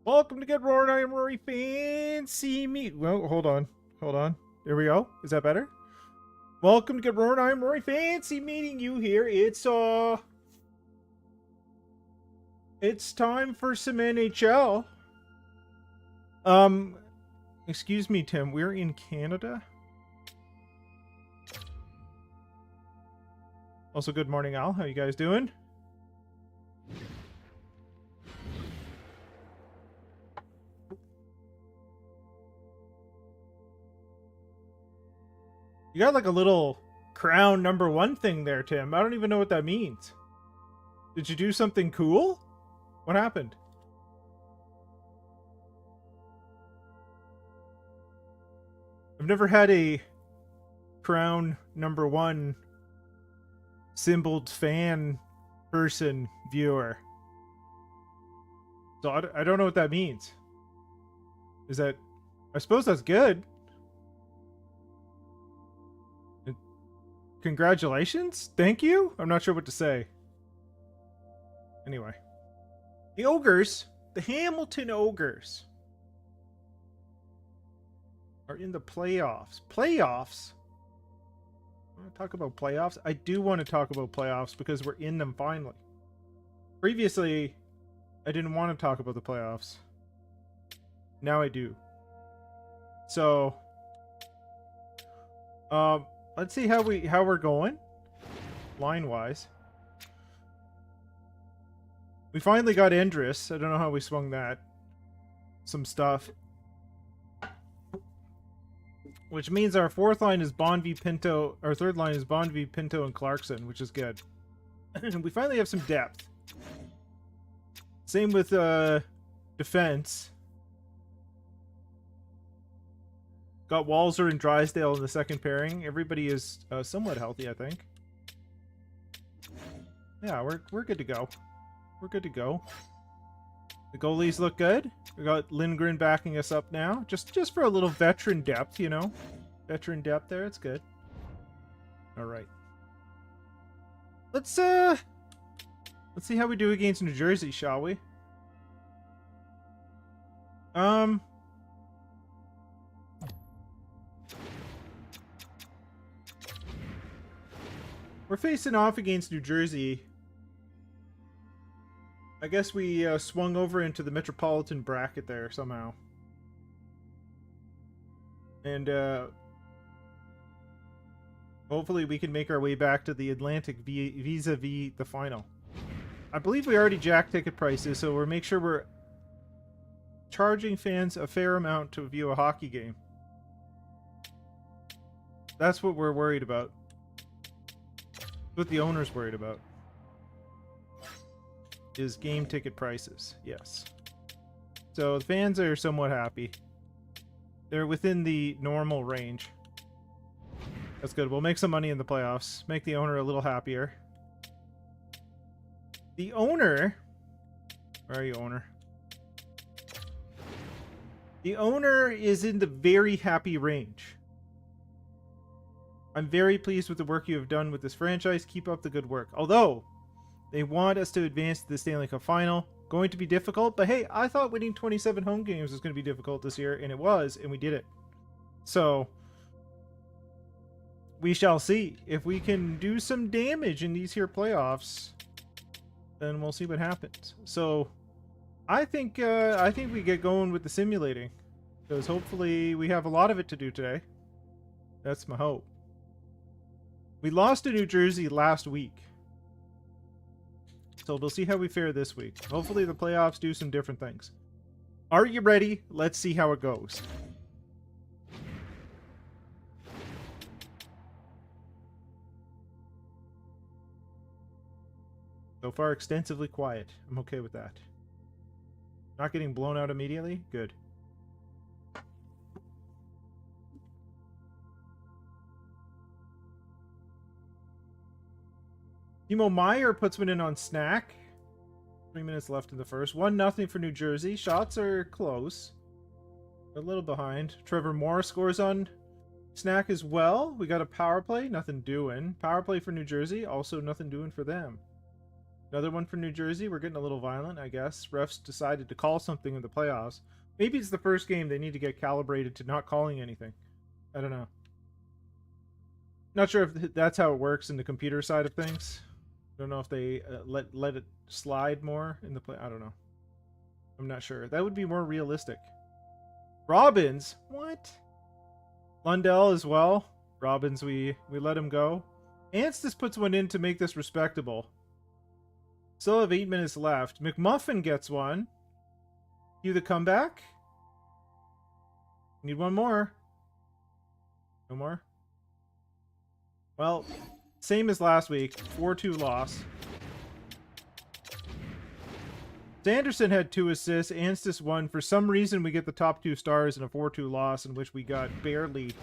Welcome to Get Roaring. I am Rory Fancy Me. Well, hold on. There we go. Is that better? Welcome to Get Roaring. I am Rory Fancy meeting you here. It's time for some NHL. Excuse me, Tim. We're in Canada. Also, good morning, Al. How you guys doing? You got like a little crown #1 thing there, Tim. I don't even know what that means. Did you do something cool? What happened? I've never had a crown #1 symboled fan person viewer. So I don't know what that means. Is that... I suppose that's good. Congratulations? Thank you? I'm not sure what to say. Anyway. The Ogres, the Hamilton Ogres, are in the playoffs. Playoffs? I want to talk about playoffs? I do want to talk about playoffs because we're in them finally. Previously, I didn't want to talk about the playoffs. Now I do. So, let's see how we're going, line-wise. We finally got Endress. I don't know how we swung that. Some stuff. Which means our fourth line is Bonvie, Pinto. Our third line is Bonvie, Pinto, and Clarkson, which is good. We finally have some depth. Same with defense. Got Walzer and Drysdale in the second pairing. Everybody is somewhat healthy, I think. Yeah, we're good to go. We're good to go. The goalies look good. We got Lindgren backing us up now. Just for a little veteran depth, you know. Veteran depth there, it's good. Alright. Let's see how we do against New Jersey, shall we? We're facing off against New Jersey. I guess we swung over into the Metropolitan bracket there somehow. And hopefully we can make our way back to the Atlantic vis-a-vis the final. I believe we already jacked ticket prices, so we'll make sure we're charging fans a fair amount to view a hockey game. That's what we're worried about. What the owner's worried about is game ticket prices. Yes. So the fans are somewhat happy. They're within the normal range. That's good. We'll make some money in the playoffs. Make the owner a little happier. The owner... Where are you, owner? The owner is in the very happy range. I'm very pleased with the work you have done with this franchise. Keep up the good work. Although, they want us to advance to the Stanley Cup Final. Going to be difficult, but hey, I thought winning 27 home games was going to be difficult this year, and it was, and we did it. So, we shall see. If we can do some damage in these here playoffs, then we'll see what happens. So, I think we get going with the simulating, because hopefully we have a lot of it to do today. That's my hope. We lost to New Jersey last week. So we'll see how we fare this week. Hopefully the playoffs do some different things. Are you ready? Let's see how it goes. So far, extensively quiet. I'm okay with that. Not getting blown out immediately? Good. Timo Meyer puts one in on Snack. 3 minutes left in the first. 1-0 for New Jersey. Shots are close. A little behind. Trevor Moore scores on Snack as well. We got a power play. Nothing doing. Power play for New Jersey. Also nothing doing for them. Another one for New Jersey. We're getting a little violent, I guess. Refs decided to call something in the playoffs. Maybe it's the first game they need to get calibrated to not calling anything. I don't know. Not sure if that's how it works in the computer side of things. I don't know if they let it slide more in the play. I don't know. I'm not sure. That would be more realistic. Robbins? What? Lundell as well. Robbins, we let him go. Anstis puts one in to make this respectable. Still have 8 minutes left. McMuffin gets one. Cue the comeback. Need one more. No more? Well, same as last week. 4-2 loss. Sanderson had 2 assists. Anstis 1. For some reason, we get the top 2 stars in a 4-2 loss in which we got barely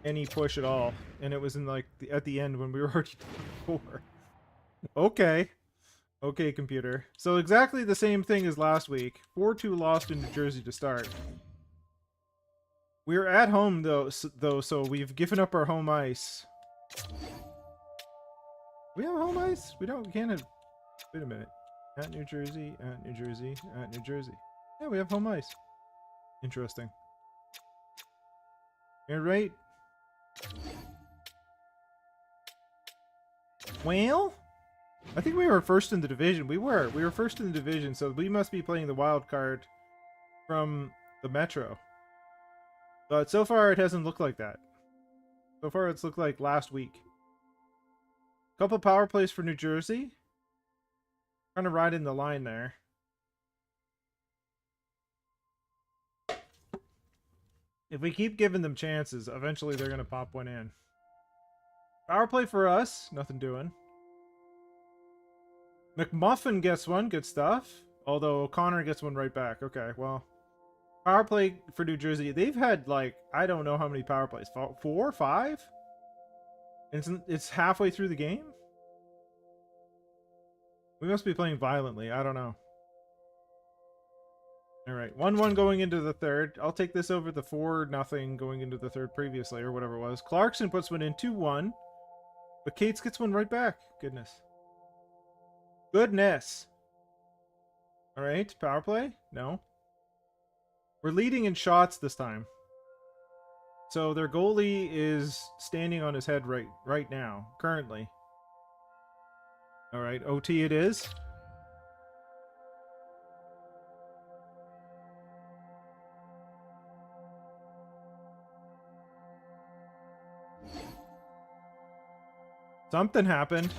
any push at all. And it was in like at the end when we were already down 4. Okay. Okay, computer. So exactly the same thing as last week. 4-2 lost in New Jersey to start. We're at home, though, so we've given up our home ice. We have home ice? We don't. We can't have... Wait a minute. At New Jersey, at New Jersey, at New Jersey. Yeah, we have home ice. Interesting. You're right. Well... I think we were first in the division. We were first in the division, so we must be playing the wild card from the Metro. But so far, it hasn't looked like that. So far, it's looked like last week. Couple power plays for New Jersey. Trying to ride in the line there. If we keep giving them chances, eventually they're going to pop one in. Power play for us. Nothing doing. McMuffin gets one. Good stuff. Although O'Connor gets one right back. Okay, well. Power play for New Jersey. They've had, like, I don't know how many power plays. 4? 5? It's halfway through the game? We must be playing violently. I don't know. Alright, 1-1 going into the third. I'll take this over the 4-0 going into the third previously, or whatever it was. Clarkson puts one in 2-1. But Cates gets one right back. Goodness. Goodness. Alright, power play? No. We're leading in shots this time. So their goalie is standing on his head right now, currently. Alright, OT it is. Something happened.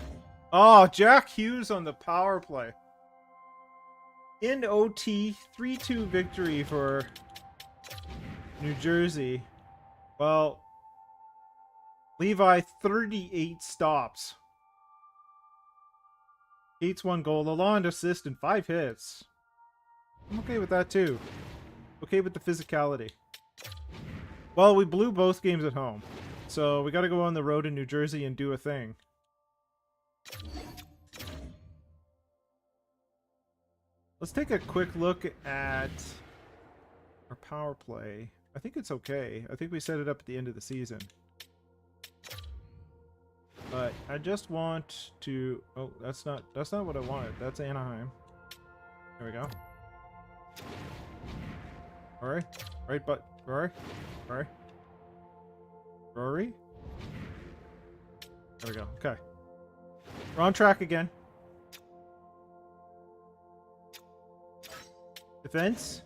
Oh, Jack Hughes on the power play. In OT, 3-2 victory for New Jersey. Well, Levi, 38 stops. Cates 1 goal, Lalonde assist, and 5 hits. I'm okay with that too. Okay with the physicality. Well, we blew both games at home. So we gotta go on the road in New Jersey and do a thing. Let's take a quick look at our power play. I think it's okay. I think we set it up at the end of the season. But I just want to... Oh, that's not what I wanted. That's Anaheim. There we go. Rory? Right, but... Rory? Rory? Rory? There we go. Okay. We're on track again. Defense.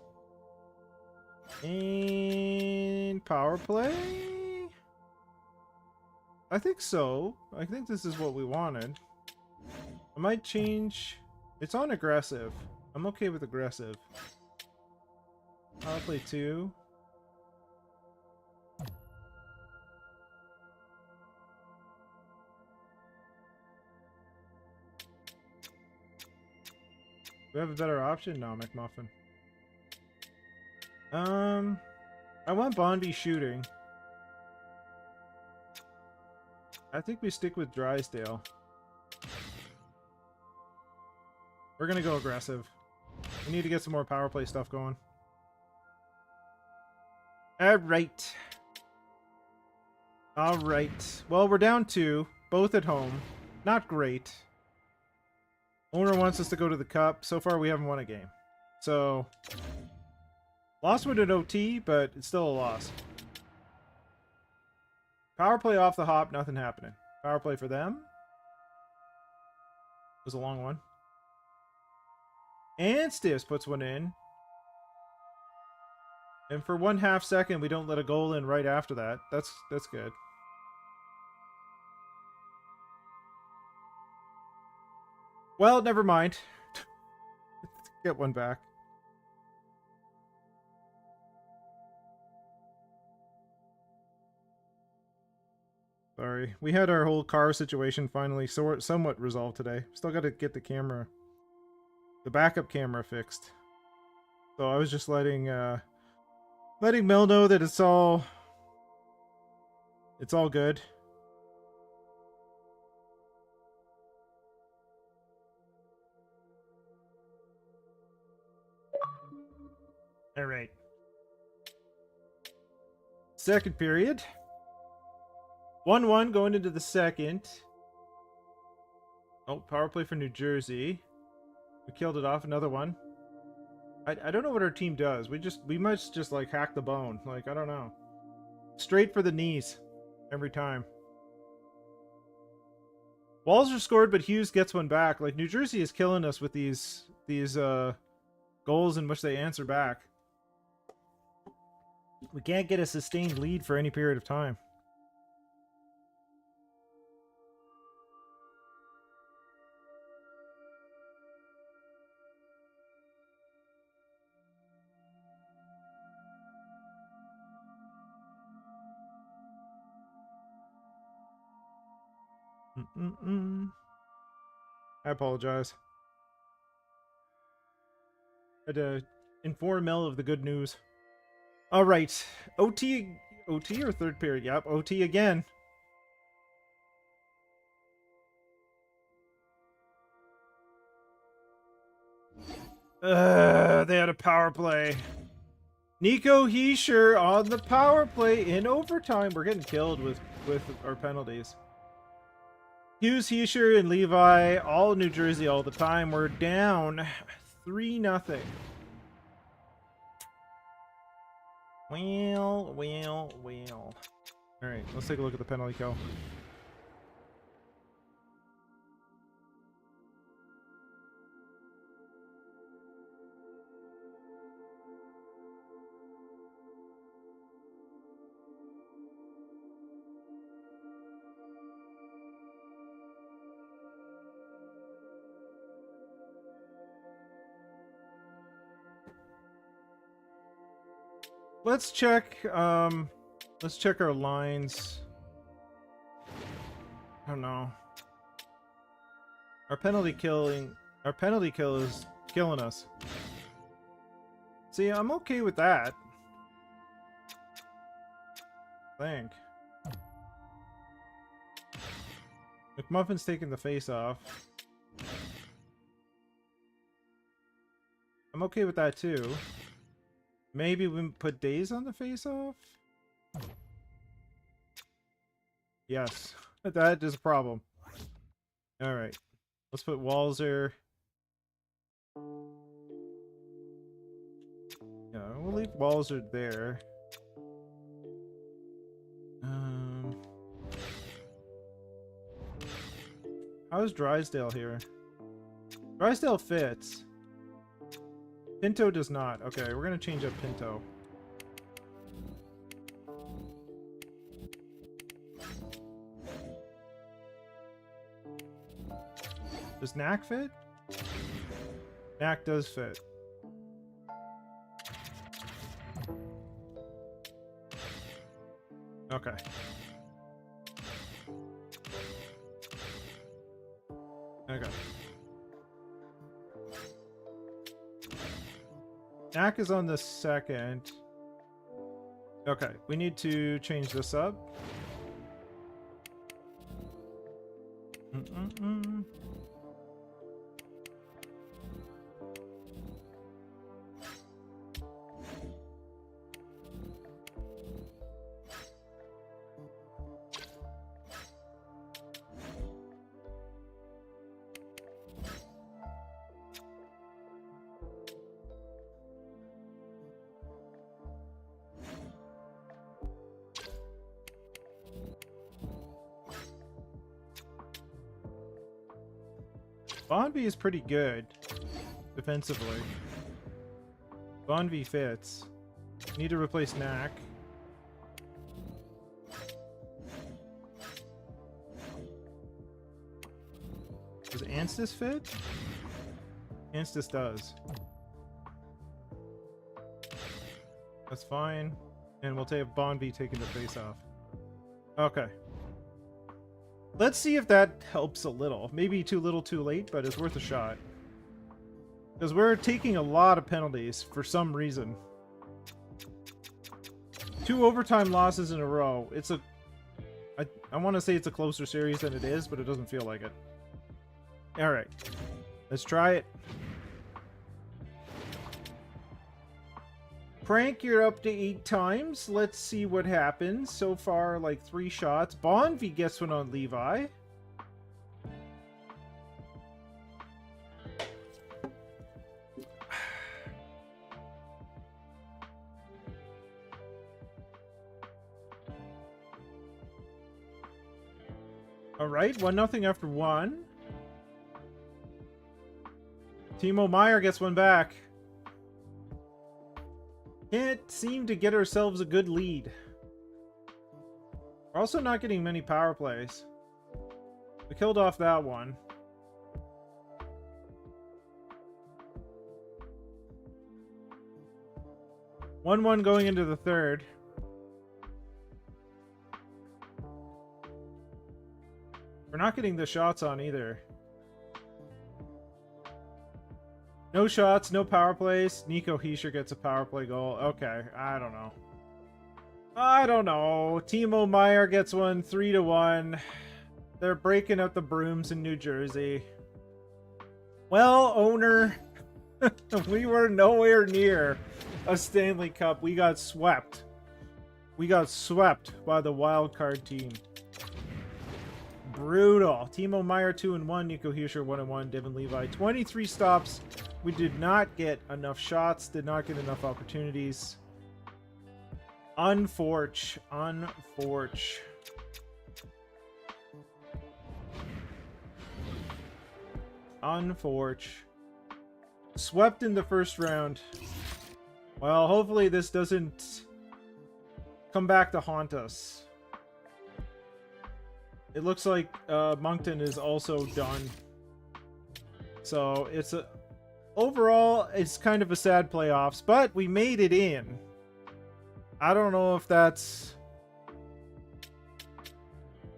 And power play? I think so. I think this is what we wanted. I might change... It's on aggressive. I'm okay with aggressive. Power play 2. Do we have a better option? No, McMuffin. I want Bonby shooting. I think we stick with Drysdale. We're gonna go aggressive. We need to get some more power play stuff going. Alright. Alright. Well, we're down 2. Both at home. Not great. Owner wants us to go to the cup. So far, we haven't won a game. So, lost one at OT, but it's still a loss. Power play off the hop, nothing happening. Power play for them. It was a long one. And Stiffs puts one in. And for 1/2 second, we don't let a goal in right after that. That's good. Well, never mind. Let's get one back. Sorry. We had our whole car situation finally somewhat resolved today. Still got to get the camera, the backup camera fixed. So I was just letting Mel know that it's all good. All right. Second period. 1-1 going into the second. Oh, power play for New Jersey. We killed it off. Another one. I don't know what our team does. We must just like hack the bone. Like, I don't know. Straight for the knees every time. Walser scored, but Hughes gets one back. Like, New Jersey is killing us with these goals in which they answer back. We can't get a sustained lead for any period of time. I apologize. I had to inform Mel of the good news. All right, OT or third period? Yep, OT again. They had a power play. Nico Heischer on the power play in overtime. We're getting killed with our penalties. Hughes, Heischer, and Levi, all New Jersey all the time. We're down 3-0. Well. Alright, let's take a look at the penalty kill. Let's check our lines. I don't know. Our penalty kill is killing us. See, I'm okay with that. I think. McMuffin's taking the face off. I'm okay with that too. Maybe we put Days on the face-off? Yes. That is a problem. Alright. Let's put Walser. Yeah, we'll leave Walser there. How's Drysdale here? Drysdale fits. Pinto does not. Okay, we're gonna change up Pinto. Does Knack fit? Knack does fit. Okay. Okay. Knack is on the second. Okay, we need to change this up. Bonvie is pretty good defensively. Bonvie fits. Need to replace Knack. Does Anstis fit? Anstis does. That's fine. And we'll take Bonvie taking the face off. Okay. Let's see if that helps a little. Maybe too little too late, but it's worth a shot. Because we're taking a lot of penalties for some reason. 2 overtime losses in a row. It's a... I want to say it's a closer series than it is, but it doesn't feel like it. Alright. Let's try it. Crank, you're up to 8 times. Let's see what happens. So far, like 3 shots. Bonvie gets one on Levi. Alright, 1-0 after 1. Timo Meier gets one back. Can't seem to get ourselves a good lead. We're also not getting many power plays. We killed off that one. One going into the third. We're not getting the shots on either. No shots, no power plays. Nico Hischier gets a power play goal. Okay, I don't know. I don't know. Timo Meier gets one, 3-1. They're breaking up the brooms in New Jersey. Well, owner, we were nowhere near a Stanley Cup. We got swept. We got swept by the wild card team. Brutal. Timo Meier 2-1, Nico Hischier 1-1, Devin Levi 23 stops. We did not get enough shots, did not get enough opportunities. Unforge. Swept in the first round. Well, hopefully this doesn't come back to haunt us. It looks like Moncton is also done. So it's a... Overall, it's kind of a sad playoffs, but we made it in. I don't know if that's...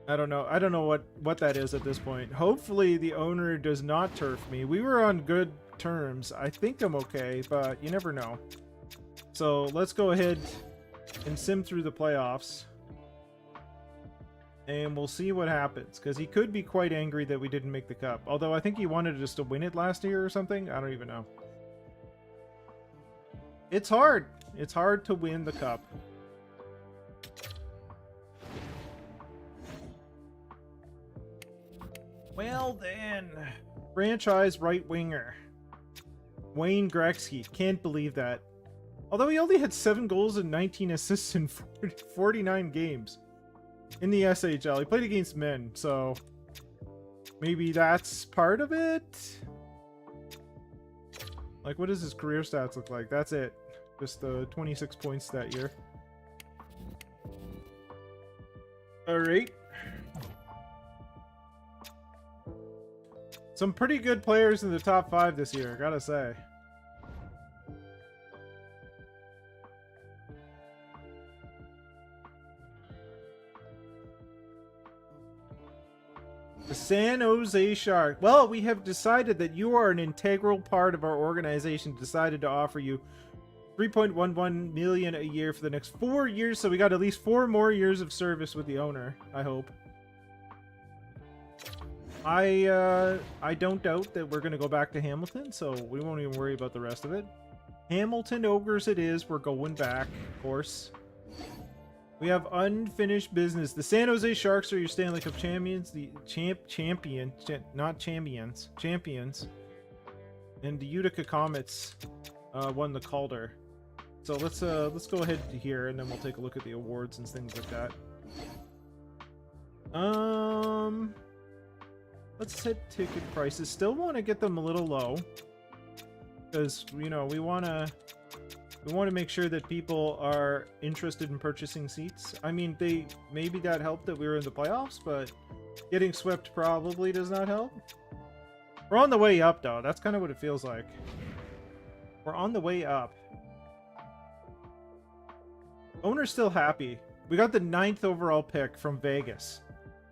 I don't know what that is at this point. Hopefully the owner does not turf me. We were on good terms. I think I'm okay, but you never know. So let's go ahead and sim through the playoffs. And we'll see what happens, because he could be quite angry that we didn't make the cup. Although I think he wanted us to win it last year or something. I don't even know. It's hard. It's hard to win the cup. Well then, franchise right winger Wayne Gretzky. Can't believe that. Although he only had 7 goals and 19 assists in 49 games. In the SHL. He played against men, so maybe that's part of it? Like, what does his career stats look like? That's it. Just 26 points that year. Alright. Some pretty good players in the top 5 this year, gotta say. The San Jose Sharks. Well, we have decided that you are an integral part of our organization. Decided to offer you $3.11 million a year for the next 4 years. So we got at least 4 more years of service with the owner, I hope. I don't doubt that we're going to go back to Hamilton, so we won't even worry about the rest of it. Hamilton Ogres it is. We're going back, of course. We have unfinished business. The San Jose Sharks are your Stanley Cup champions. The champions. And the Utica Comets won the Calder. So let's go ahead to here, and then we'll take a look at the awards and things like that. Let's set ticket prices. Still want to get them a little low. Because, you know, we want to make sure that people are interested in purchasing seats. I mean, maybe that helped that we were in the playoffs, but getting swept probably does not help. We're on the way up, though. That's kind of what it feels like. We're on the way up. Owner's still happy. We got the 9th overall pick from Vegas.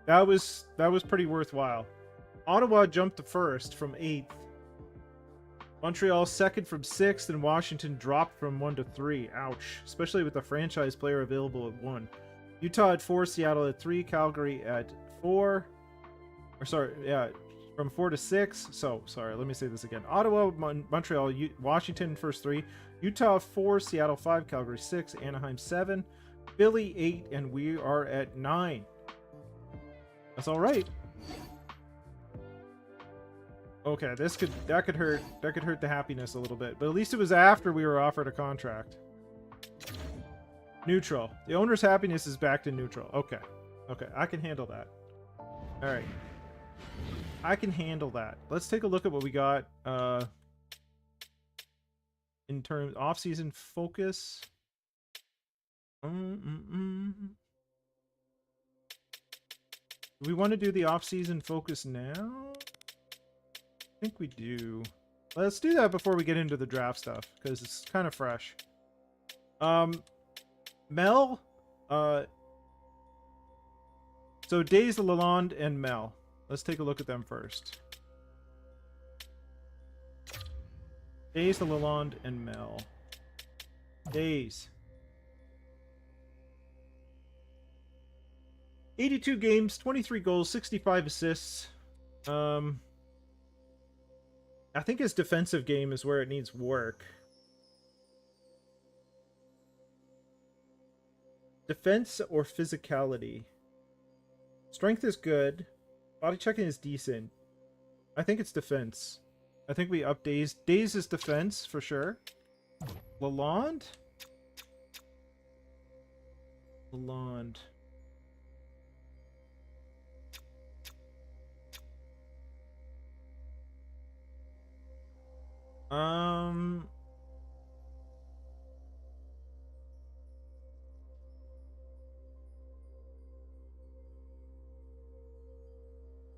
That was pretty worthwhile. Ottawa jumped to 1st from 8th. Montreal 2nd from 6th, and Washington dropped from 1 to 3. Ouch. Especially with the franchise player available at 1. Utah at 4, Seattle at 3, Calgary at 4. Or sorry, yeah, from 4 to 6. So, sorry, let me say this again. Ottawa, Montreal, Washington first 3. Utah 4, Seattle 5, Calgary 6, Anaheim 7, Philly 8, and we are at 9. That's all right. Okay, that could hurt the happiness a little bit, but at least it was after we were offered a contract. Neutral. The owner's happiness is back to neutral. Okay, I can handle that. All right, I can handle that. Let's take a look at what we got. In terms off-season focus. Do we want to do the off-season focus now? I think we do. Let's do that before we get into the draft stuff, because it's kind of fresh. Mel, so Days, Lalonde, and Mel. Let's take a look at them first. Days, Lalonde, and Mel. Days. 82 games, 23 goals, 65 assists. I think his defensive game is where it needs work. Defense or physicality? Strength is good. Body checking is decent. I think it's defense. I think we up Days. Days is defense for sure. Lalonde? Lalonde.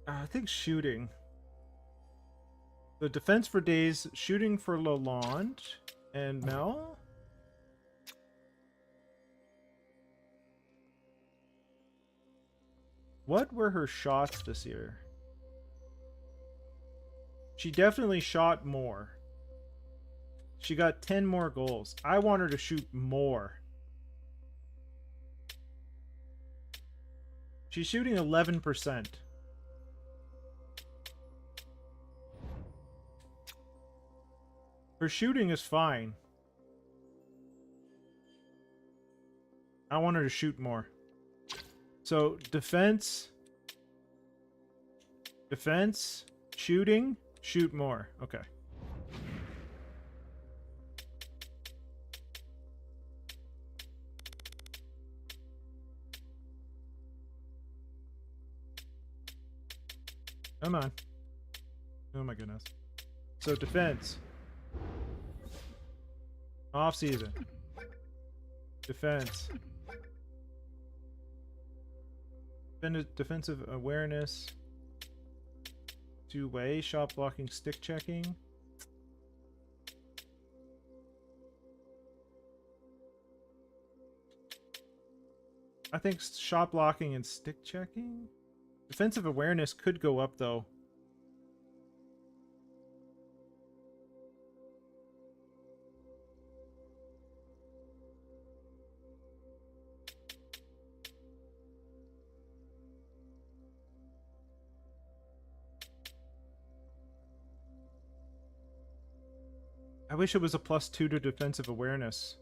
I think shooting. The defense for Days, shooting for Lalonde and Mel. What were her shots this year? She definitely shot more. She got 10 more goals. I want her to shoot more. She's shooting 11%. Her shooting is fine. I want her to shoot more. So, defense, shooting, shoot more. Okay. Come on. Oh my goodness. So, defense. Off season. Defense. Defensive awareness. Two-way. Shot blocking, stick checking. I think shot blocking and stick checking. Defensive awareness could go up though. I wish it was a +2 to defensive awareness.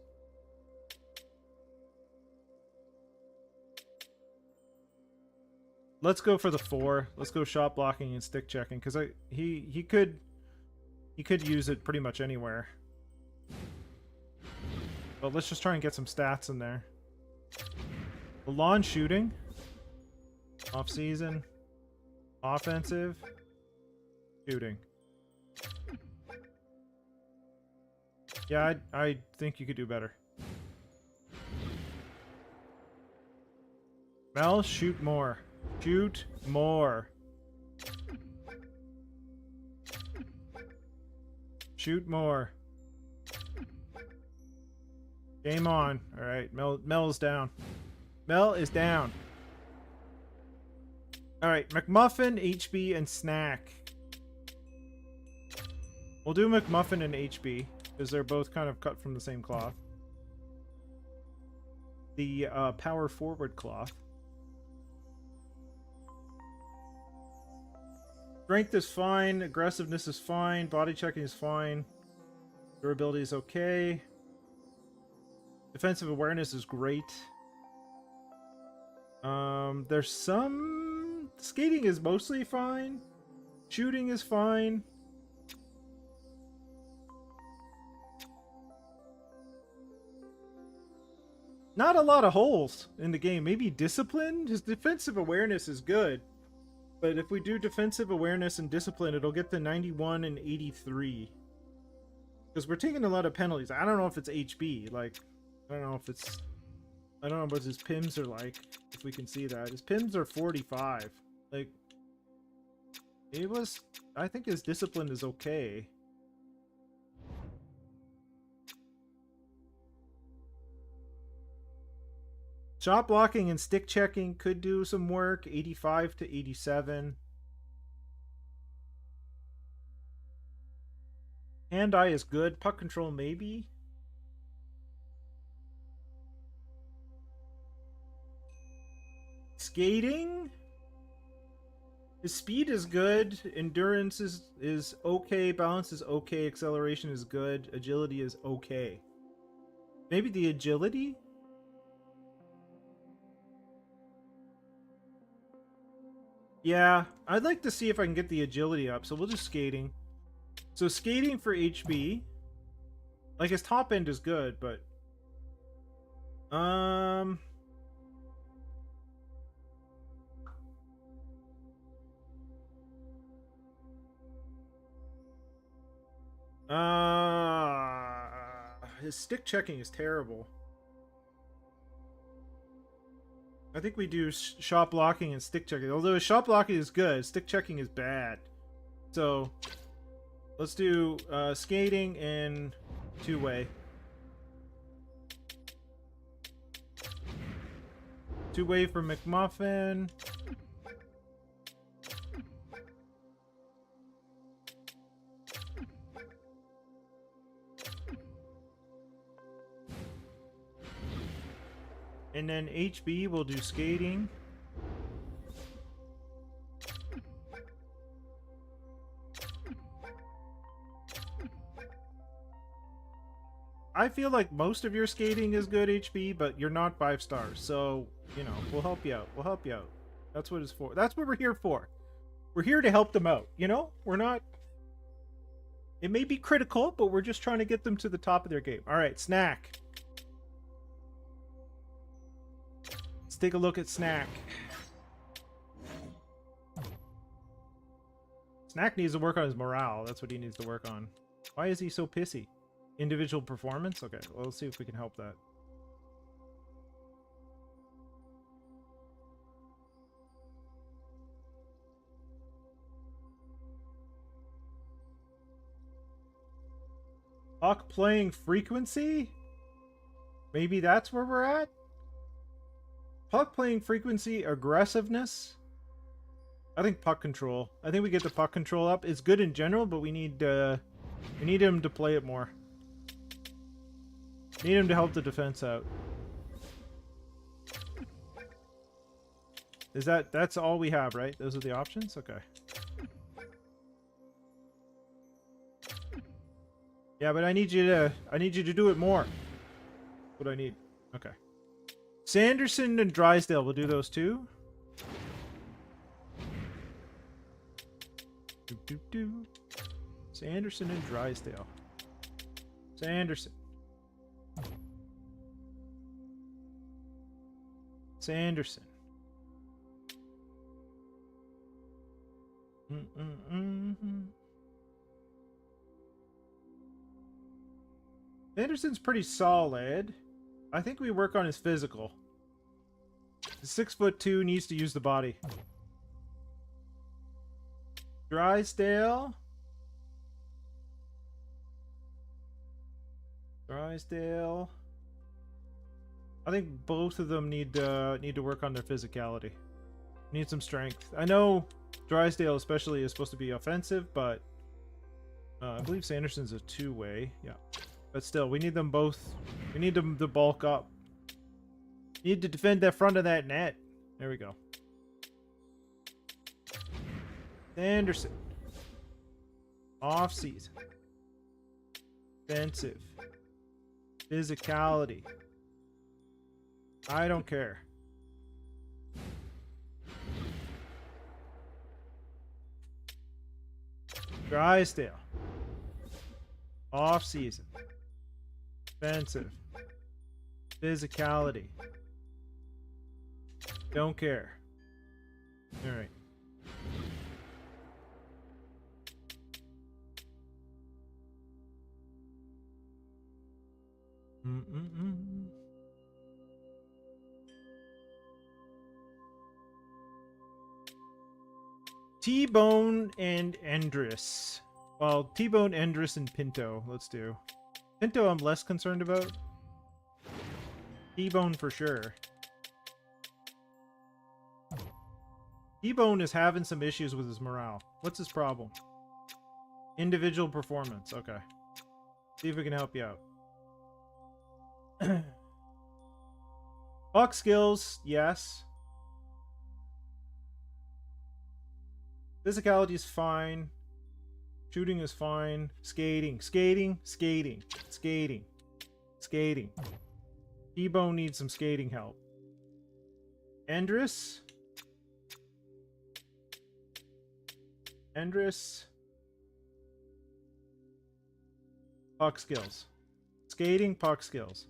Let's go for the 4. Let's go shot blocking and stick checking, because he could use it pretty much anywhere. But let's just try and get some stats in there. The lawn shooting, off season, offensive, Shooting. Yeah, I think you could do better. Mel, shoot more. Shoot more. Shoot more. Game on. All right, Mel is down. Mel is down. All right, McMuffin, HB, and Snack. We'll do McMuffin and HB because they're both kind of cut from the same cloth. The power forward cloth. Strength is fine. Aggressiveness is fine. Body checking is fine. Durability is okay. Defensive awareness is great. There's some... Skating is mostly fine. Shooting is fine. Not a lot of holes in the game. Maybe discipline? His defensive awareness is good. But if we do defensive awareness and discipline, it'll get to 91 and 83. Because we're taking a lot of penalties. I don't know if it's HB. Like, I don't know if it's... I don't know what his PIMs are like. If we can see that. His PIMs are 45. Like, it was... I think his discipline is okay. Shot blocking and stick checking could do some work. 85 to 87. Hand-eye is good. Puck control maybe. Skating? His speed is good. Endurance is okay. Balance is okay. Acceleration is good. Agility is okay. Maybe the agility? Yeah, I'd like to see if I can get the agility up, so we'll do skating. So skating for HB. Like, his top end is good, but... His stick checking is terrible. I think we do shot blocking and stick checking. Although shot blocking is good, stick checking is bad. So let's do skating and two-way. Two-way for McMuffin. And then HB will do skating. I feel like most of your skating is good, HB, but you're not 5 stars. So, you know, we'll help you out. We'll help you out. That's what it's for. That's what we're here for. We're here to help them out, you know? We're not... It may be critical, but we're just trying to get them to the top of their game. All right, Snack. Let's take a look at Snack. Snack needs to work on his morale. That's what he needs to work on. Why is he so pissy? Individual performance? Okay, well, let's see if we can help that. Puck playing frequency? Maybe that's where we're at? Puck playing frequency, aggressiveness? I think puck control. I think we get the puck control up. It's good in general, but we need him to play it more. Need him to help the defense out. Is that's all we have, right? Those are the options? Okay. Yeah, but I need you to do it more. What do I need? Okay. Sanderson and Drysdale, we'll do those two. Sanderson and Drysdale. Sanderson. Sanderson. Anderson's pretty solid. I think we work on his physical. 6'2", needs to use the body. Drysdale. I think both of them need to work on their physicality. Need some strength. I know Drysdale especially is supposed to be offensive, but I believe Sanderson's a two-way. Yeah. But still, we need them both. We need them to bulk up. Need to defend that front of that net. There we go. Sanderson. Off-season. Defensive. Physicality. I don't care. Drysdale. Off-season. Defensive. Physicality. Don't care. Alright. T-Bone and Endress. Well, T-Bone, Endress, and Pinto. Let's do. Pinto I'm less concerned about. T-Bone for sure. T-Bone is having some issues with his morale. What's his problem? Individual performance. Okay. See if we can help you out. Puck skills, yes. Physicality is fine. Shooting is fine. Skating. Skating. T-Bone needs some skating help. Endress. Puck skills. Skating, puck skills.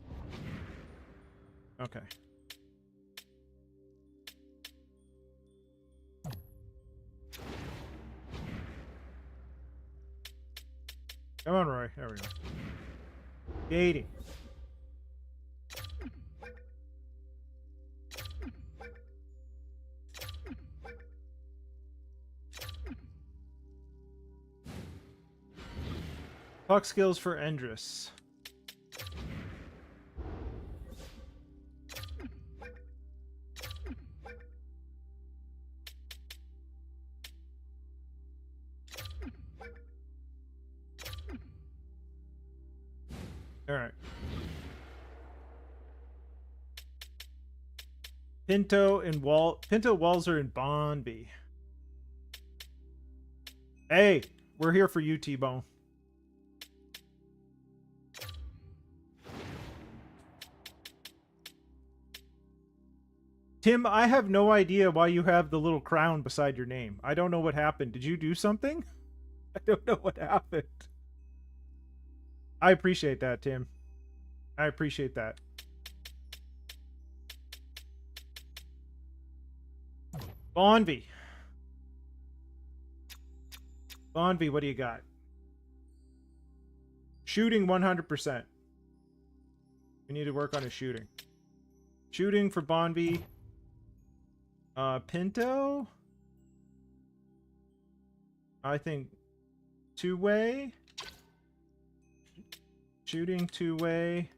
Okay. Come on, Roy. There we go. Skating. Puck skills for Endress. Alright. Pinto, Walzer, and Bonby. Hey, we're here for you, T-Bone. Tim, I have no idea why you have the little crown beside your name. I don't know what happened. Did you do something? I don't know what happened. I appreciate that, Tim. I appreciate that. Bonby. Bonby, what do you got? Shooting 100%. We need to work on his shooting. Shooting for Bonby. Pinto? I think two-way. Shooting two-way.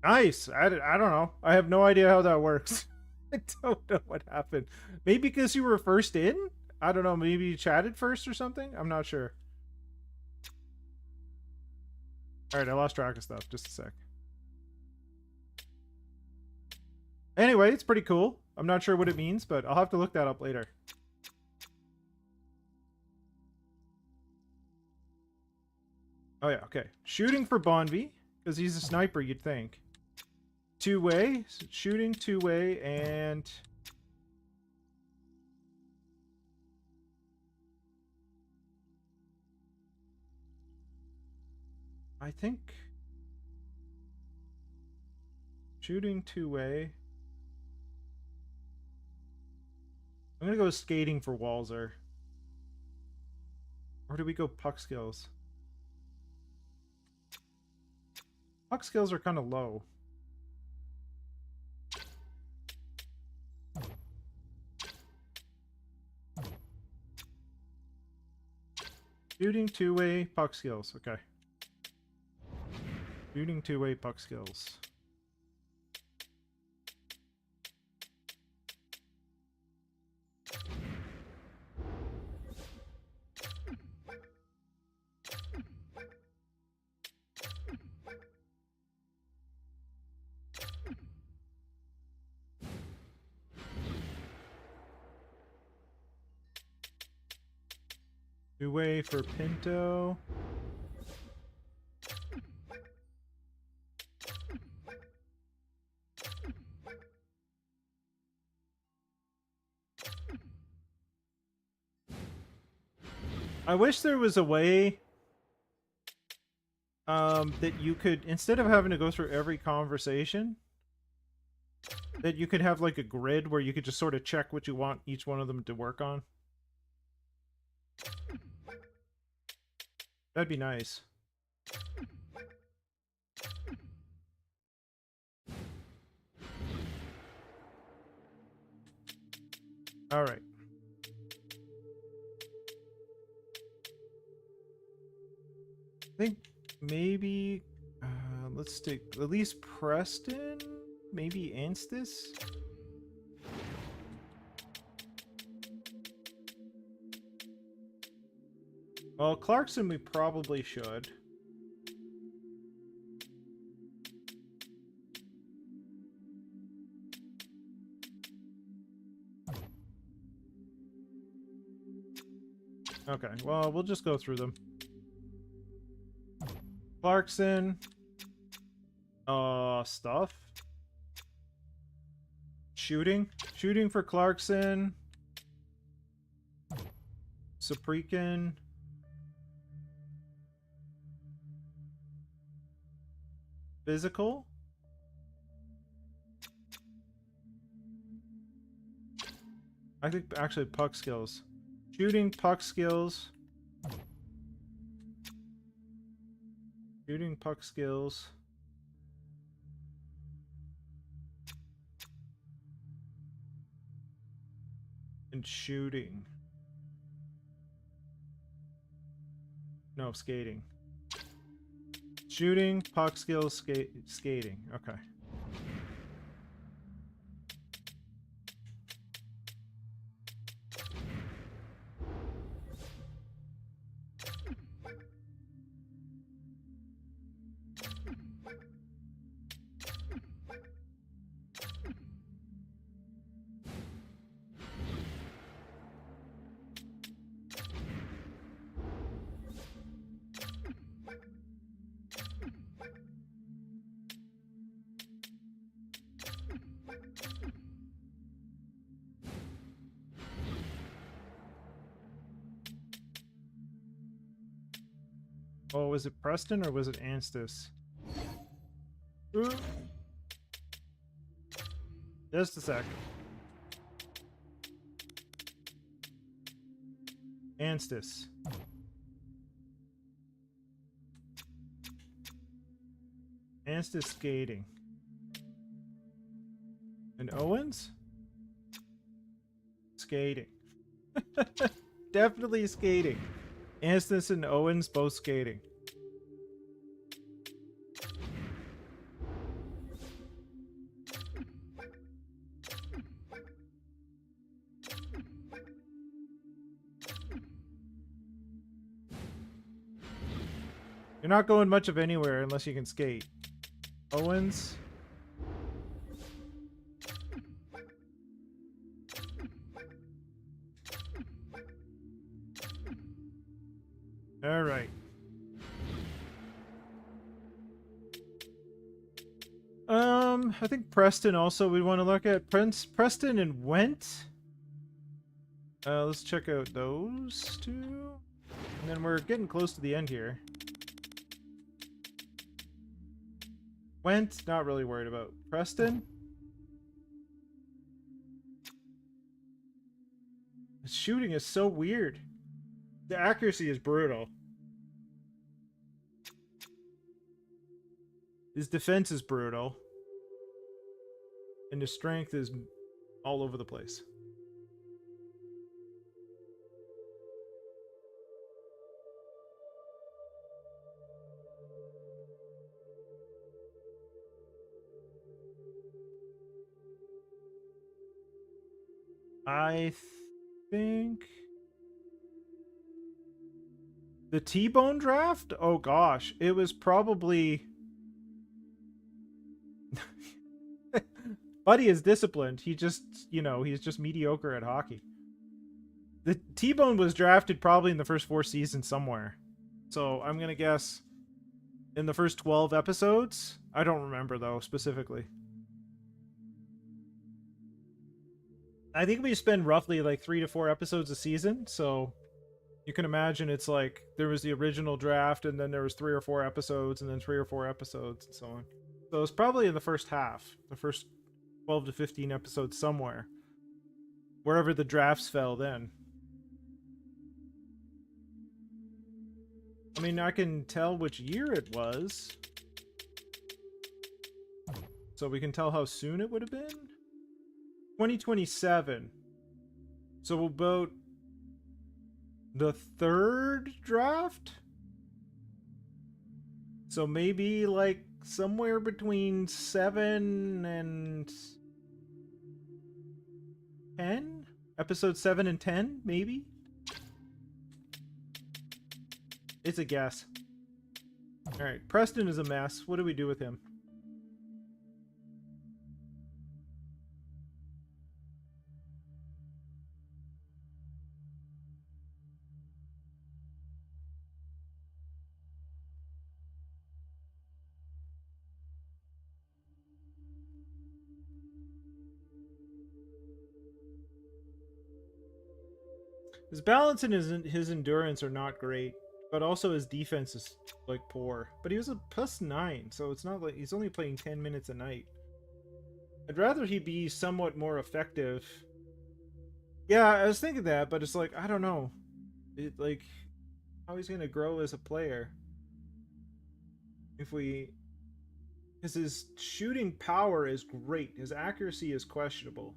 Nice. I don't know. I have no idea how that works. I don't know what happened. Maybe because you were first in? I don't know. Maybe you chatted first or something? I'm not sure. Alright, I lost track of stuff. Just a sec. Anyway, it's pretty cool. I'm not sure what it means, but I'll have to look that up later. Oh yeah, okay. Shooting for Bonby, because he's a sniper, you'd think. Two-way, shooting two-way, and... I think... Shooting two-way. I'm gonna go skating for Walzer. Or do we go puck skills? Puck skills are kind of low. Shooting two-way puck skills. Okay. Shooting two-way puck skills. Two-way for Pinto. I wish there was a way that you could, instead of having to go through every conversation, that you could have like a grid where you could just sort of check what you want each one of them to work on. That'd be nice. All right. I think maybe let's take at least Preston, maybe Anstis. Well, Clarkson we probably should. Okay, well, we'll just go through them. Clarkson. Stuff. Shooting. Shooting for Clarkson. Saprikin. Physical. I think actually puck skills. Shooting, puck skills. Shooting, puck skills. And shooting. No, skating. Shooting, puck skills, skating. Okay. Oh, was it Preston or was it Anstis? Ooh. Just a sec. Anstis. Anstis skating. And Owens? Skating. Definitely skating. Anstis and Owens both skating. You're not going much of anywhere unless you can skate. Owens. All right. I think Preston also we want to look at. Preston and Went. Let's check out those two. And then we're getting close to the end here. Went, not really worried about. Preston? His shooting is so weird. The accuracy is brutal. His defense is brutal. And his strength is all over the place. I think the T-Bone draft? Oh gosh, it was probably Buddy is disciplined. He just, you know, he's just mediocre at hockey. The T-Bone was drafted probably in the first 4 seasons somewhere. So I'm going to guess in the first 12 episodes. I don't remember though specifically. I think we spend roughly like 3 to 4 episodes a season, so you can imagine it's like there was the original draft and then there was 3 or 4 episodes and then 3 or 4 episodes and so on. So it's probably in the first half, the first 12 to 15 episodes somewhere, wherever the drafts fell then. I mean, I can tell which year it was, so we can tell how soon it would have been. 2027. So about the 3rd draft? So maybe like somewhere between 7 and 10? Episode 7 and 10, maybe? It's a guess. Alright, Preston is a mess. What do we do with him? His balance and his endurance are not great, but also his defense is like poor. But he was a +9, so it's not like he's only playing 10 minutes a night. I'd rather he be somewhat more effective. Yeah, I was thinking that, but it's like, I don't know. It like how he's gonna grow as a player. If we, because his shooting power is great, his accuracy is questionable.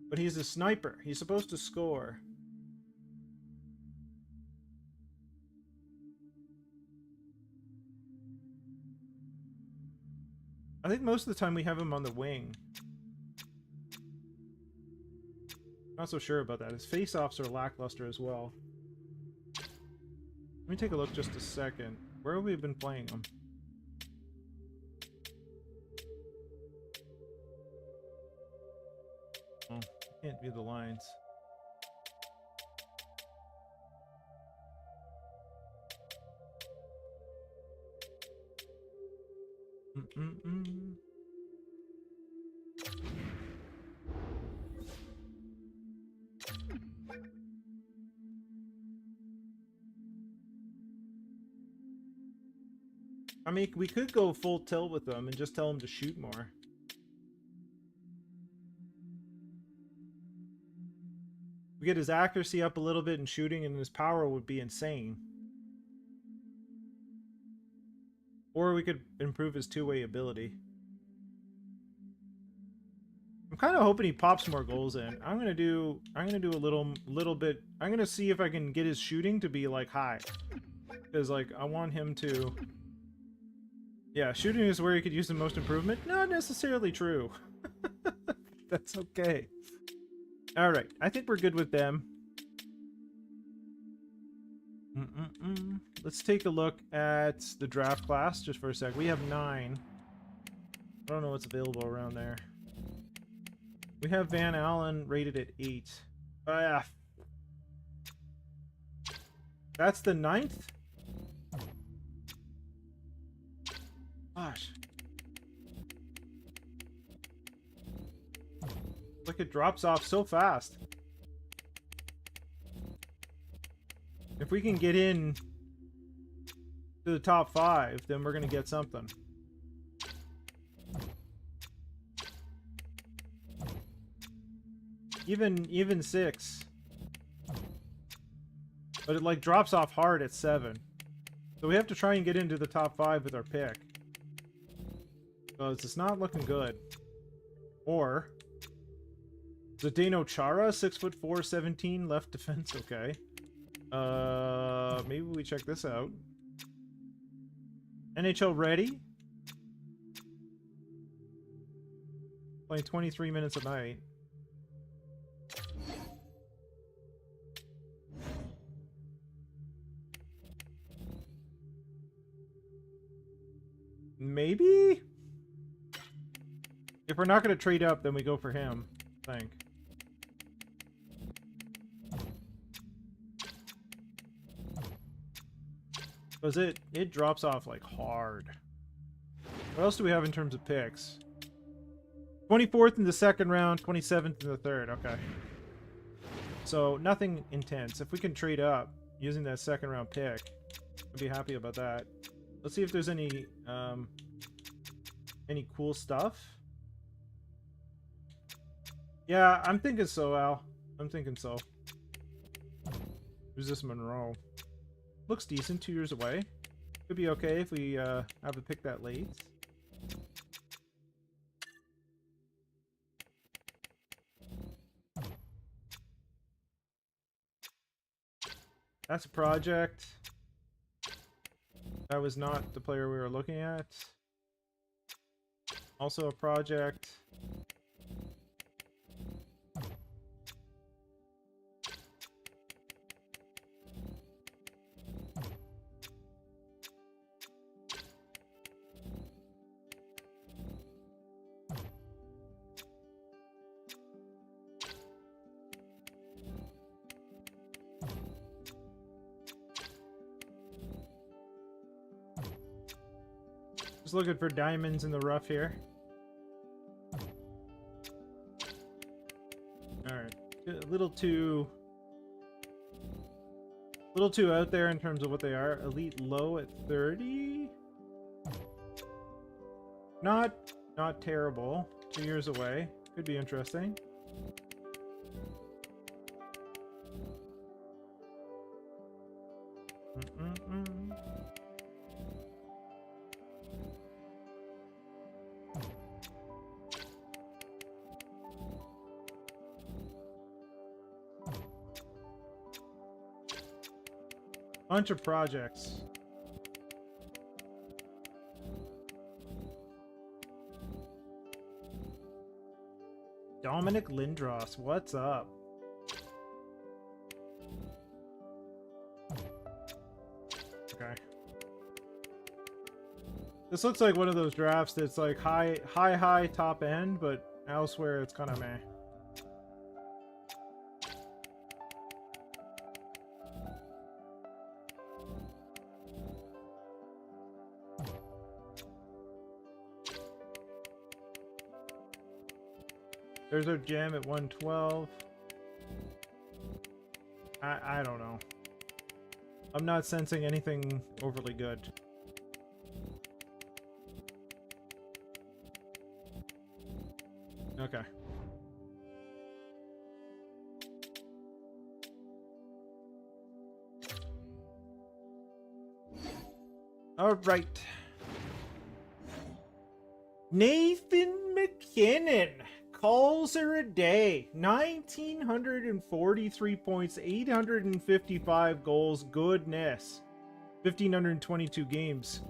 But he's a sniper. He's supposed to score. I think most of the time we have him on the wing. Not so sure about that. His face-offs are lackluster as well. Let me take a look just a second. Where have we been playing him? Oh, I can't view the lines. I mean, we could go full tilt with them and just tell him to shoot more. We get his accuracy up a little bit in shooting and his power would be insane. Or we could improve his two-way ability. I'm kind of hoping he pops more goals in. I'm gonna do a little bit. I'm gonna see if I can get his shooting to be like high, because like I want him to. Yeah, shooting is where he could use the most improvement. Not necessarily true. That's okay. All right, I think we're good with them. Let's take a look at the draft class just for a sec. We have 9. I don't know what's available around there. We have Van Allen rated at 8. That's the 9th? Gosh. Look, it drops off so fast. If we can get in to the top 5, then we're gonna get something. Even 6. But it like drops off hard at 7. So we have to try and get into the top 5 with our pick. Because it's not looking good. Or Zdeno Chara, 6'4", 17, left defense. Okay. Maybe we check this out. NHL ready. Playing 23 minutes a night. Maybe? If we're not going to trade up, then we go for him, I think. Because it drops off like hard. What else do we have in terms of picks? 24th in the second round, 27th in the third. Okay. So nothing intense. If we can trade up using that second round pick, I'd be happy about that. Let's see if there's any cool stuff. Yeah, I'm thinking so, Al. I'm thinking so. Who's this Monroe? Looks decent, 2 years away. Could be okay if we have a pick that late. That's a project. That was not the player we were looking at. Also a project. Just looking for diamonds in the rough here. Alright. A little too out there in terms of what they are. Elite low at 30. Not terrible. 2 years away. Could be interesting. Bunch of projects. Dominic Lindros, what's up? Okay. This looks like one of those drafts that's like high top end, but elsewhere it's kind of meh. There's our gem at 112. I don't know. I'm not sensing anything overly good. Okay. All right. Nathan McKinnon. Calls her a day. 1,943 points, 855 goals. Goodness. 1,522 games.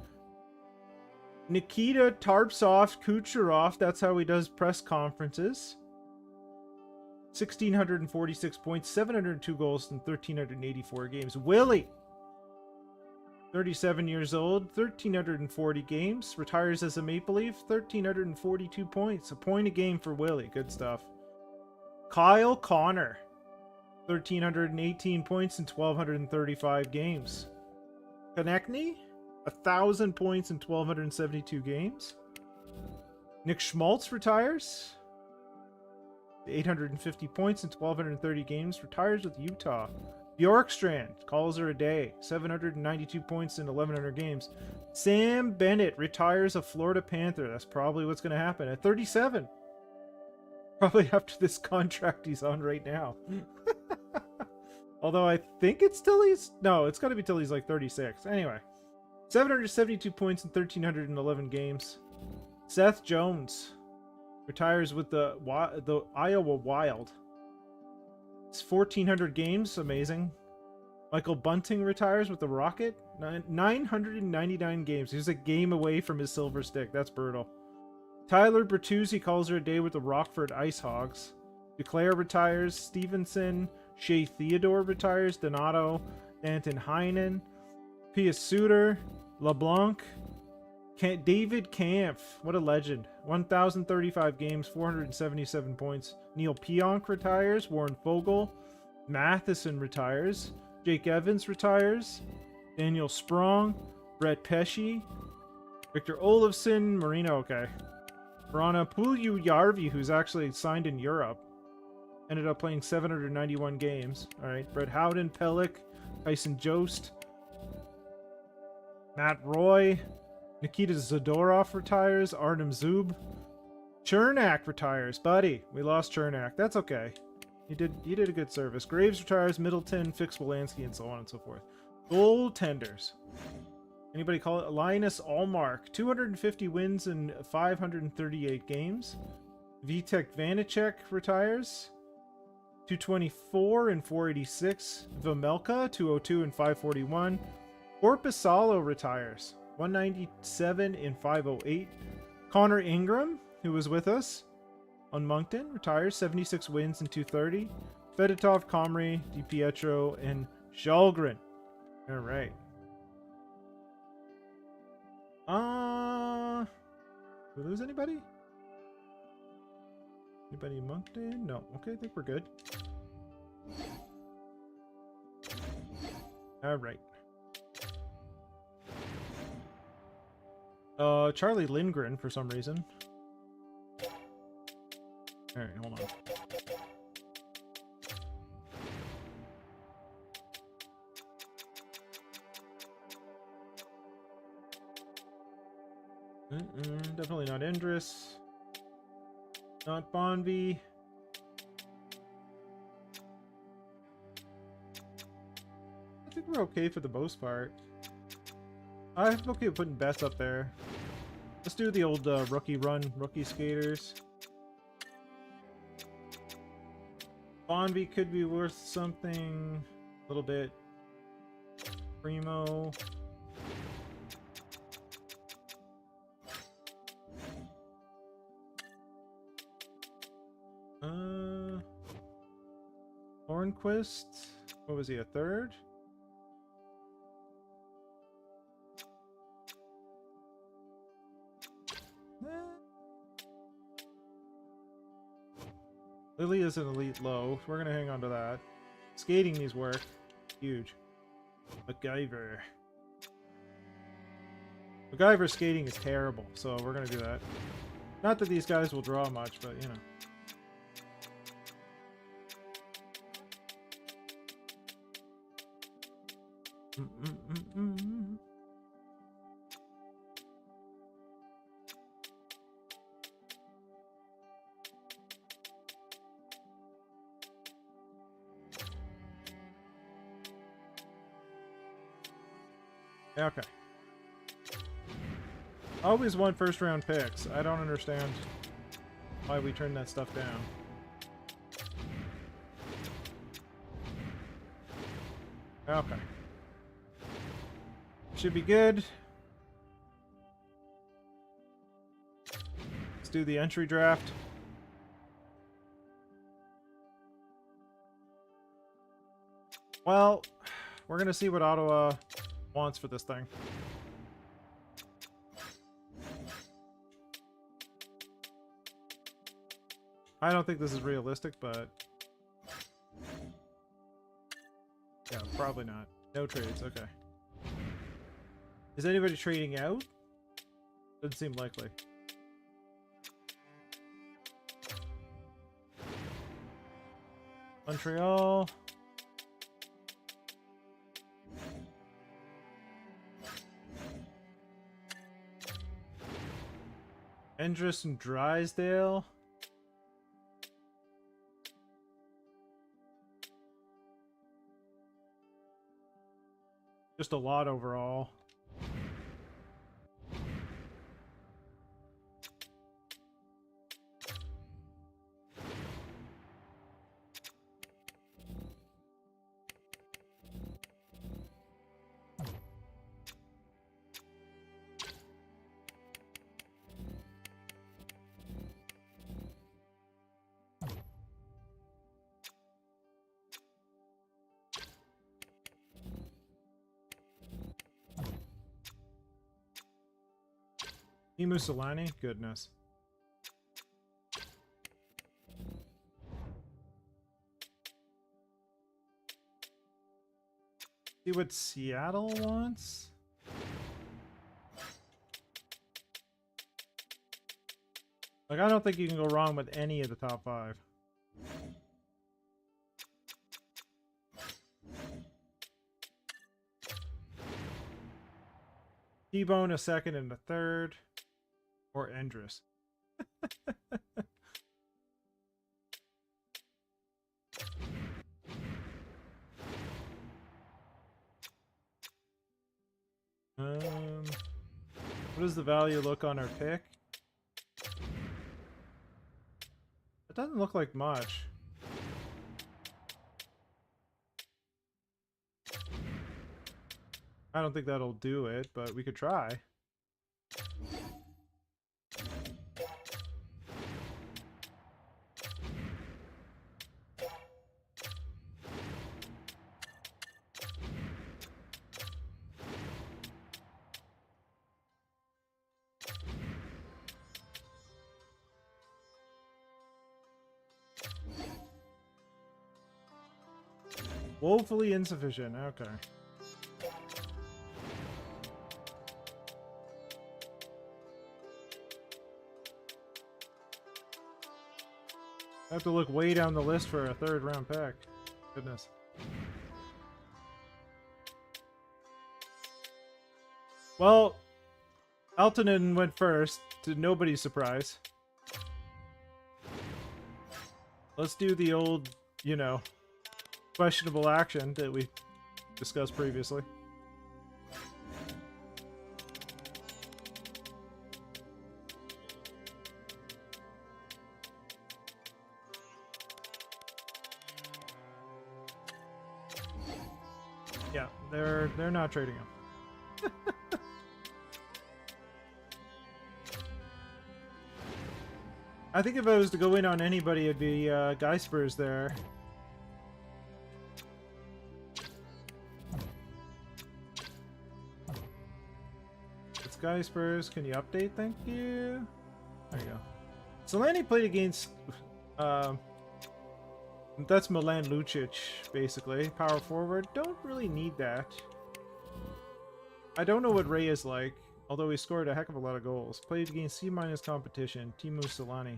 Nikita Tarpsov Kucherov. That's how he does press conferences. 1,646 points, 702 goals, and 1,384 games. Willie. 37 years old, 1,340 games, retires as a Maple Leaf, 1,342 points, a point a game for Willie, good stuff. Kyle Connor, 1,318 points and 1,235 games. Konechny, 1,000 points and 1,272 games. Nick Schmaltz retires, 850 points and 1,230 games, retires with Utah. Bjorkstrand calls her a day. 792 points in 1,100 games. Sam Bennett retires a Florida Panther. That's probably what's going to happen at 37. Probably after this contract he's on right now. Although I think it's till he's... No, it's got to be till he's like 36. Anyway. 772 points in 1,311 games. Seth Jones retires with the Iowa Wild. It's 1,400 games. Amazing. Michael Bunting retires with the Rocket. 999 games. He's a game away from his silver stick. That's brutal. Tyler Bertuzzi calls her a day with the Rockford Ice Hogs. Duclair retires. Stevenson. Shea Theodore retires. Donato. Danton Heinen. Pius Suter. LeBlanc. David Kampf. What a legend. 1,035 games. 477 points. Neil Pionk retires. Warren Fogle. Matheson retires. Jake Evans retires. Daniel Sprong. Brett Pesci. Victor Olofsson. Marino, okay. Rana Puljujärvi, who's actually signed in Europe. Ended up playing 791 games. Alright. Brett Howden. Pellick. Tyson Jost. Matt Roy. Nikita Zadorov retires. Artem Zub. Chernak retires. Buddy, we lost Chernak. That's okay. You did a good service. Graves retires. Middleton, Fix Wolanski, and so on and so forth. Goaltenders. Anybody call it? Linus Allmark. 250 wins in 538 games. Vitek Vanacek retires. 224 and 486. Vamelka, 202 and 541. Korpisalo retires. 197 in 508. Connor Ingram, who was with us on Moncton, retires. 76 wins in 230. Fedotov, Comrie, DiPietro, and Shalgren. All right. Did we lose anybody? Anybody in Moncton? No. Okay, I think we're good. All right. Charlie Lindgren for some reason. Alright, hold on. Definitely not Indris. Not Bonby. I think we're okay for the most part. I'm okay with putting bets up there. Let's do the old rookie run, rookie skaters. Bonby could be worth something a little bit. Primo. Hornquist. What was he, a third? Lily is an elite low. We're gonna hang on to that. Skating needs work. Huge. MacGyver. MacGyver skating is terrible, so we're gonna do that. Not that these guys will draw much, but you know. Okay. Always want first round picks. I don't understand why we turn that stuff down. Okay. Should be good. Let's do the entry draft. Well, we're gonna see what Ottawa wants for this thing. I don't think this is realistic, but yeah, probably not. No trades, okay. Is anybody trading out? Doesn't seem likely. Montreal. Endress and Drysdale. Just a lot overall. Mussolini? Goodness. See what Seattle wants? Like, I don't think you can go wrong with any of the top 5. T-Bone a second and a third. Or Endress. What does the value look on our pick? It doesn't look like much. I don't think that'll do it, but we could try. Woefully insufficient, okay. I have to look way down the list for a third round pick. Goodness. Well, Altonen went first, to nobody's surprise. Let's do the old, you know, questionable action that we discussed previously. Yeah, they're not trading him. I think if I was to go in on anybody, it'd be Geispers there. It's Geispers. Can you update? Thank you. There you go. Solani played against... that's Milan Lucic, basically. Power forward. Don't really need that. I don't know what Ray is like. Although he scored a heck of a lot of goals. Played against C- competition. Teemu Solani.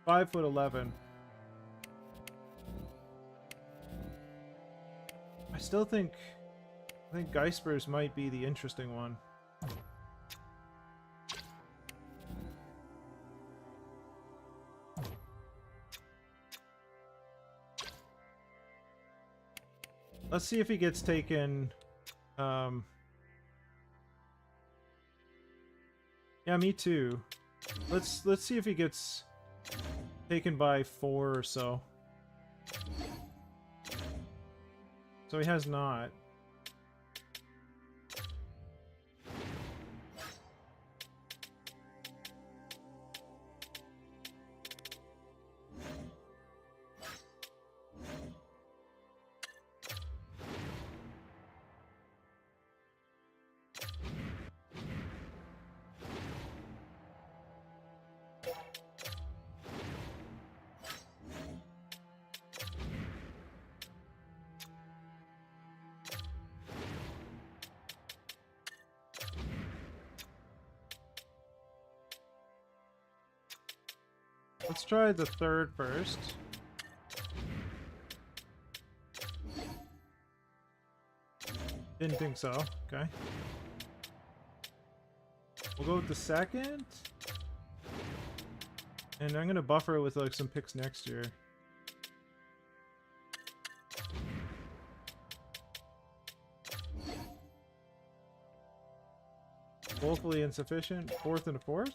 5'11". I still think... I think Geispers might be the interesting one. Let's see if he gets taken... Yeah, me too. Let's see if he gets taken by 4 or so. So he has not. Let's try the third first. Didn't think so. Okay. We'll go with the second. And I'm gonna buffer it with like some picks next year. Woefully insufficient. Fourth and a fourth.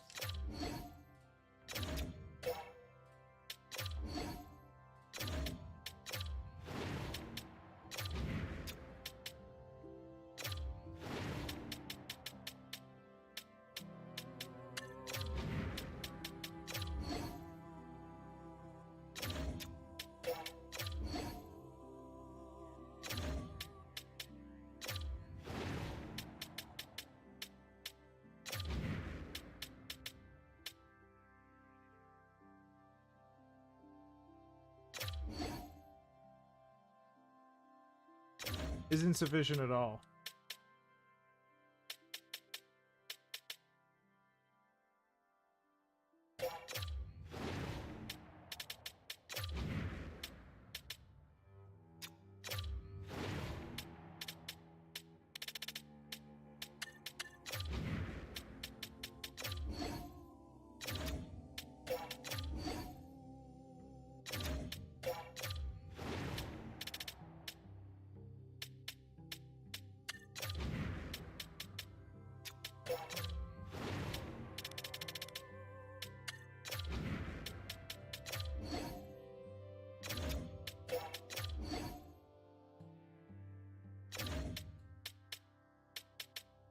Isn't sufficient at all.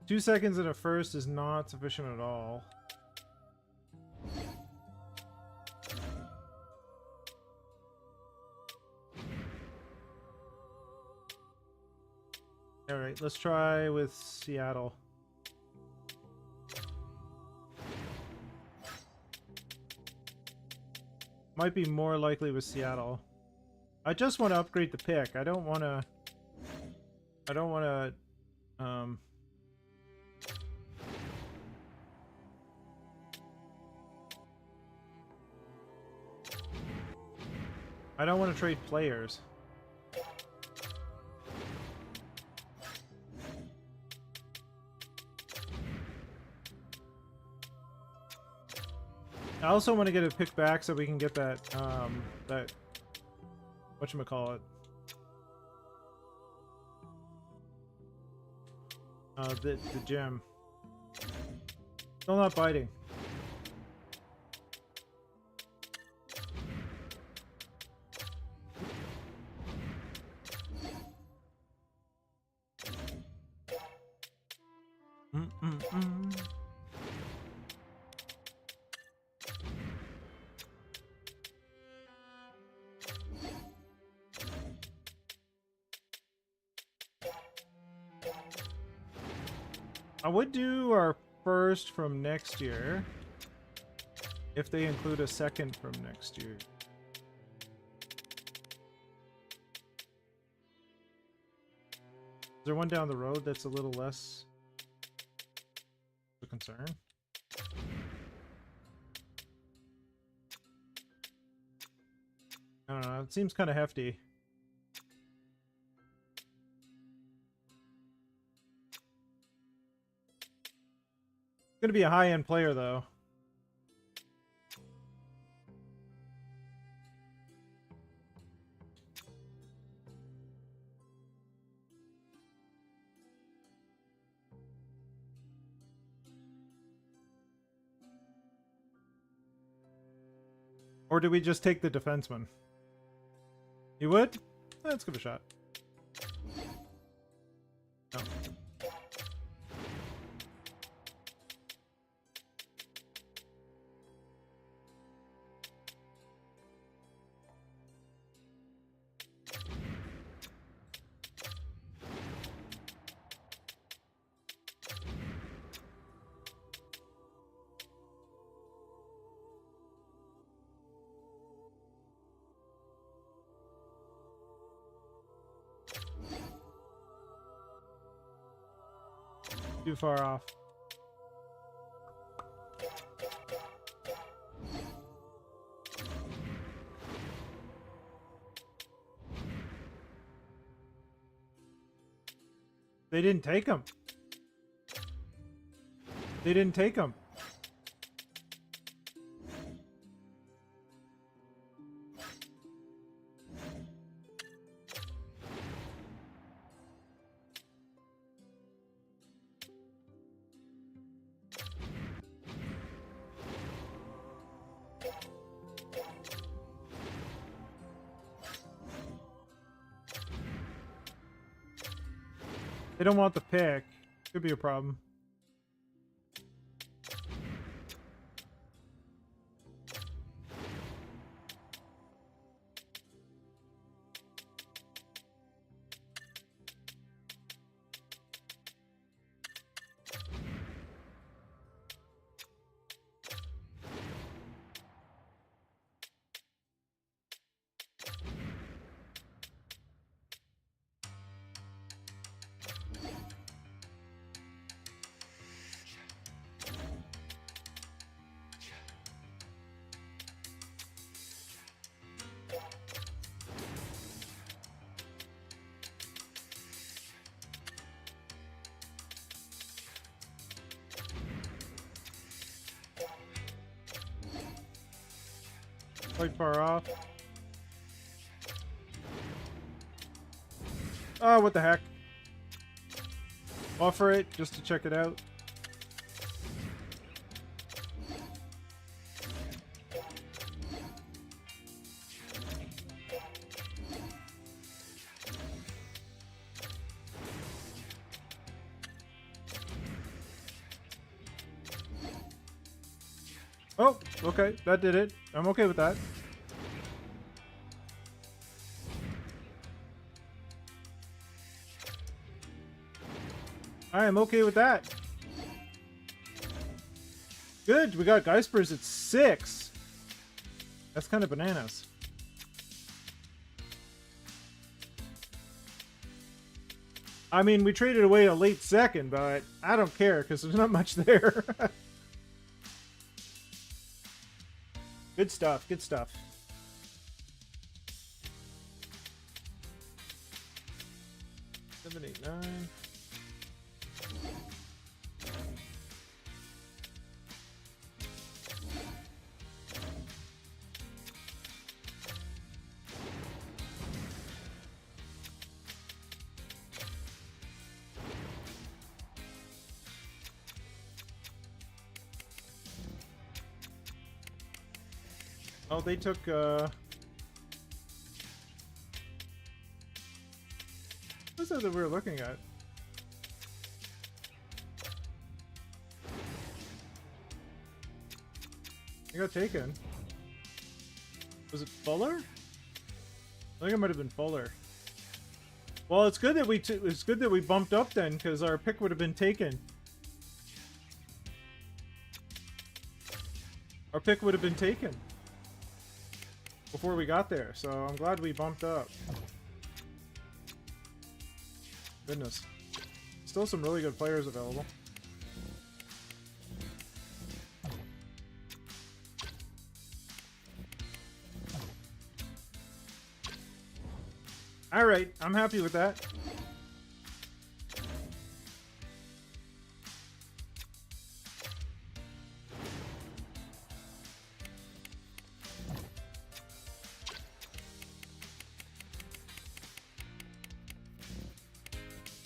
Two seconds in a first is not sufficient at all. Alright, let's try with Seattle. Might be more likely with Seattle. I just want to upgrade the pick. I don't want to... I don't want to trade players. I also want to get a pick back so we can get that, that whatchamacallit. The gem. Still not biting. I would do our first from next year if they include a second from next year. Is there one down the road that's a little less of a concern? I don't know, it seems kind of hefty. Gonna be a high-end player, though. Or do we just take the defenseman? You would? Let's give it a shot. No. Too far off. They didn't take him. They didn't take him. They don't want the pick. Could be a problem. Quite far off. Oh, what the heck? Offer it just to check it out. Oh, okay, that did it. I'm okay with that. I am okay with that. Good, we got Geispers at 6. That's kind of bananas. I mean, we traded away a late second, but I don't care because there's not much there. Good stuff, good stuff. Seven, 8, 9. Oh, they took, what was that we were looking at? It got taken. Was it Fuller? I think it might have been Fuller. Well, it's good that we bumped up then, because our pick would have been taken. Our pick would have been taken before we got there, so I'm glad we bumped up. Goodness. Still some really good players available. Alright, I'm happy with that.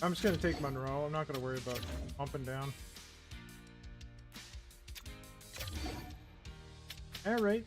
I'm just going to take Monroe. I'm not going to worry about pumping down. Alright.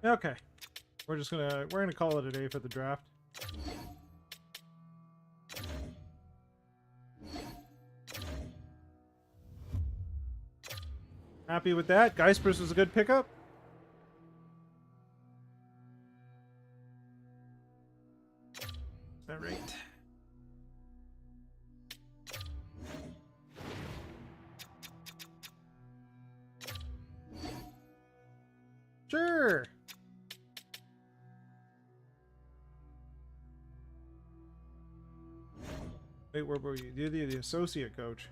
Okay. We're gonna call it a day for the draft. Happy with that. Geispers was a good pickup. Is that right? Sure. Wait, where were you? You're the associate coach.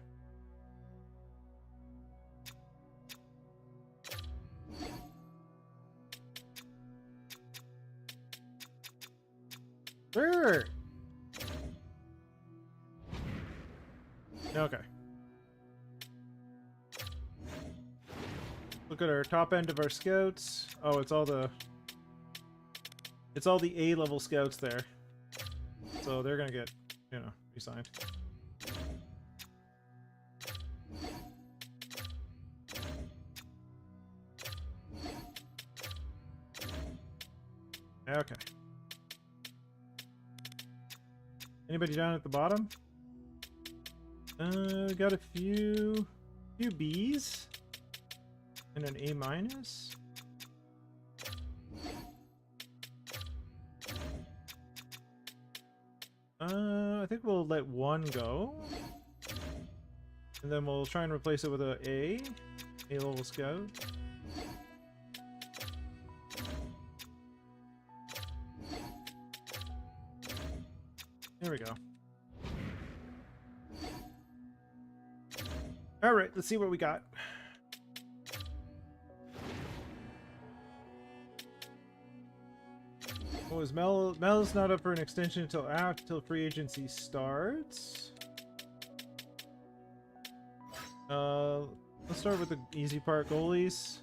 Sure. Okay. Look at our top end of our scouts. Oh, it's all the A-level scouts there. So they're gonna get, you know, re-signed. Okay. Anybody down at the bottom? We got a few B's and an A minus. I think we'll let one go, and then we'll try and replace it with a A-level scout. There we go. All right, let's see what we got. Oh, is Mel's not up for an extension until free agency starts. Let's start with the easy part, goalies.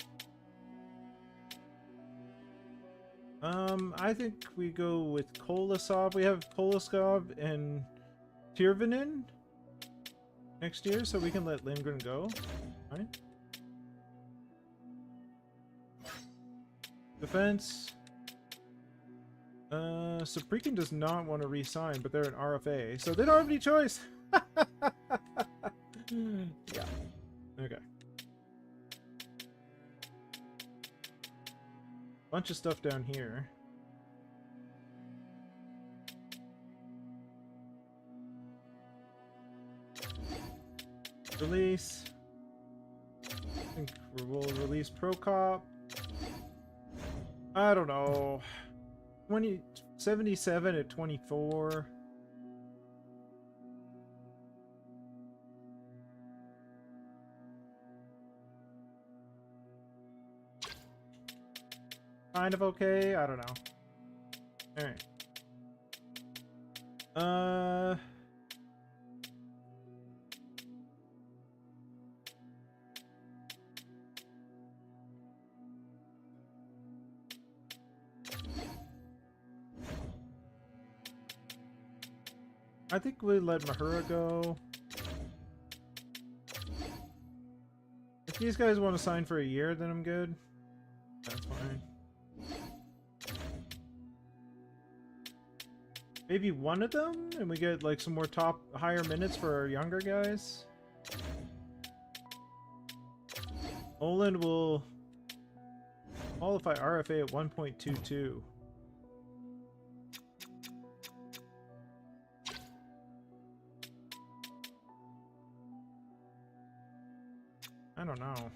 I think we go with Kolosov. We have Kolosov and Tirvinen next year, so we can let Lindgren go. Right? Defense. Saprikin does not want to re-sign, but they're an RFA, so they don't have any choice. Yeah. Okay. Bunch of stuff down here. Release. I think we'll release Prokop. I don't know. 77 at 24. Kind of okay. I don't know. All right. I think we let Mahura go. If these guys want to sign for a year, then I'm good. That's fine. Maybe one of them, and we get like some more higher minutes for our younger guys. Olin will qualify RFA at 1.22. I don't know.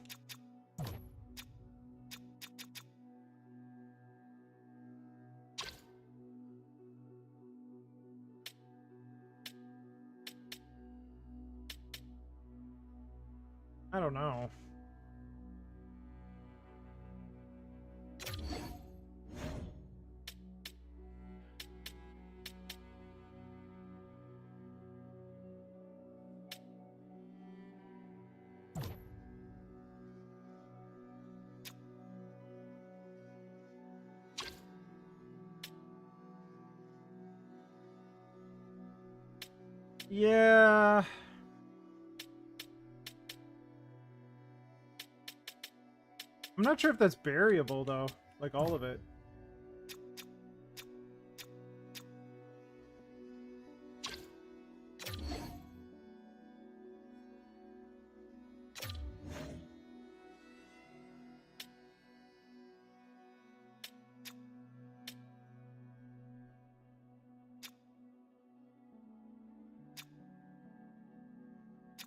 I don't know. Yeah. I'm not sure if that's variable though, like all of it.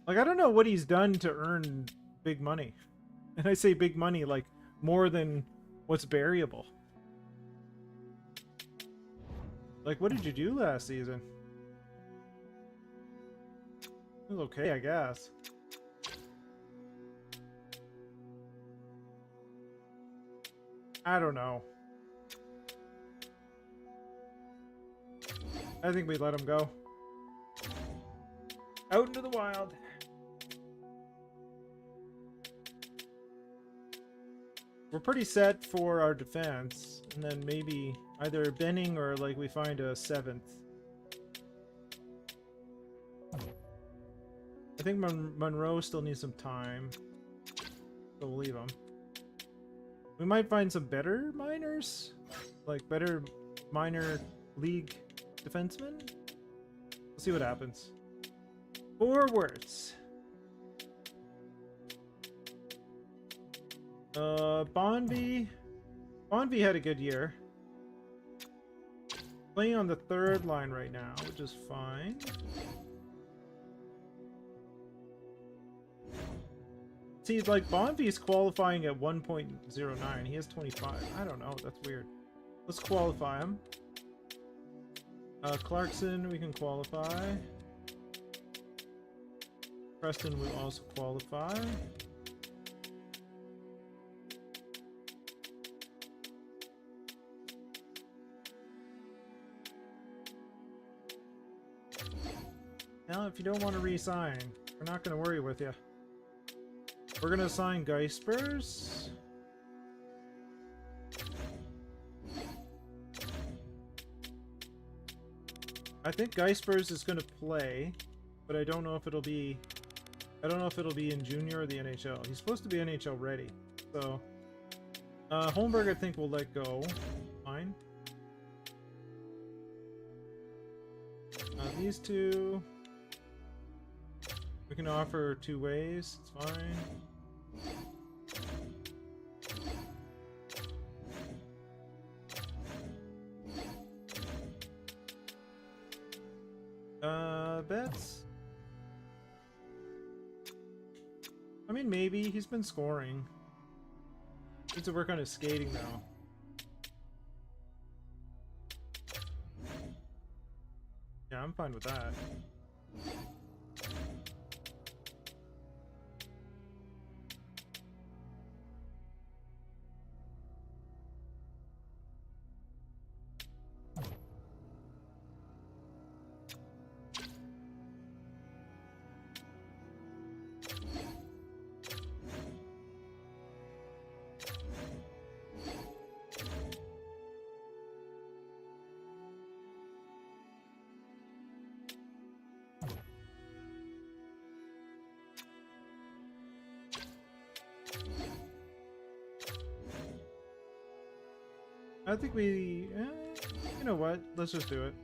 Like, I don't know what he's done to earn big money. And I say big money, like, more than What's variable? Like, what did you do last season? It was okay, I guess. I don't know. I think we let him go. Out into the wild. We're pretty set for our defense, and then maybe either Benning or like we find a 7th. I think Monroe still needs some time, so we'll leave him. We might find some better minors, like better minor league defensemen. We'll see what happens. Forwards. Bonvy had a good year. Playing on the 3rd line right now, which is fine. See, like, Bonvy's qualifying at 1.09. He has 25. I don't know. That's weird. Let's qualify him. Clarkson, we can qualify. Preston will also qualify. Now, if you don't want to re-sign, we're not going to worry with you. We're going to assign Geispers. I think Geispers is going to play, but I don't know if it'll be... I don't know if it'll be in junior or the NHL. He's supposed to be NHL ready. So, Holmberg I think we'll let go. Fine. These two... We can offer 2 ways. It's fine. Bets. I mean, maybe. He's been scoring. Needs to work on his skating, though. Yeah, I'm fine with that. I think we... you know what? Let's just do it.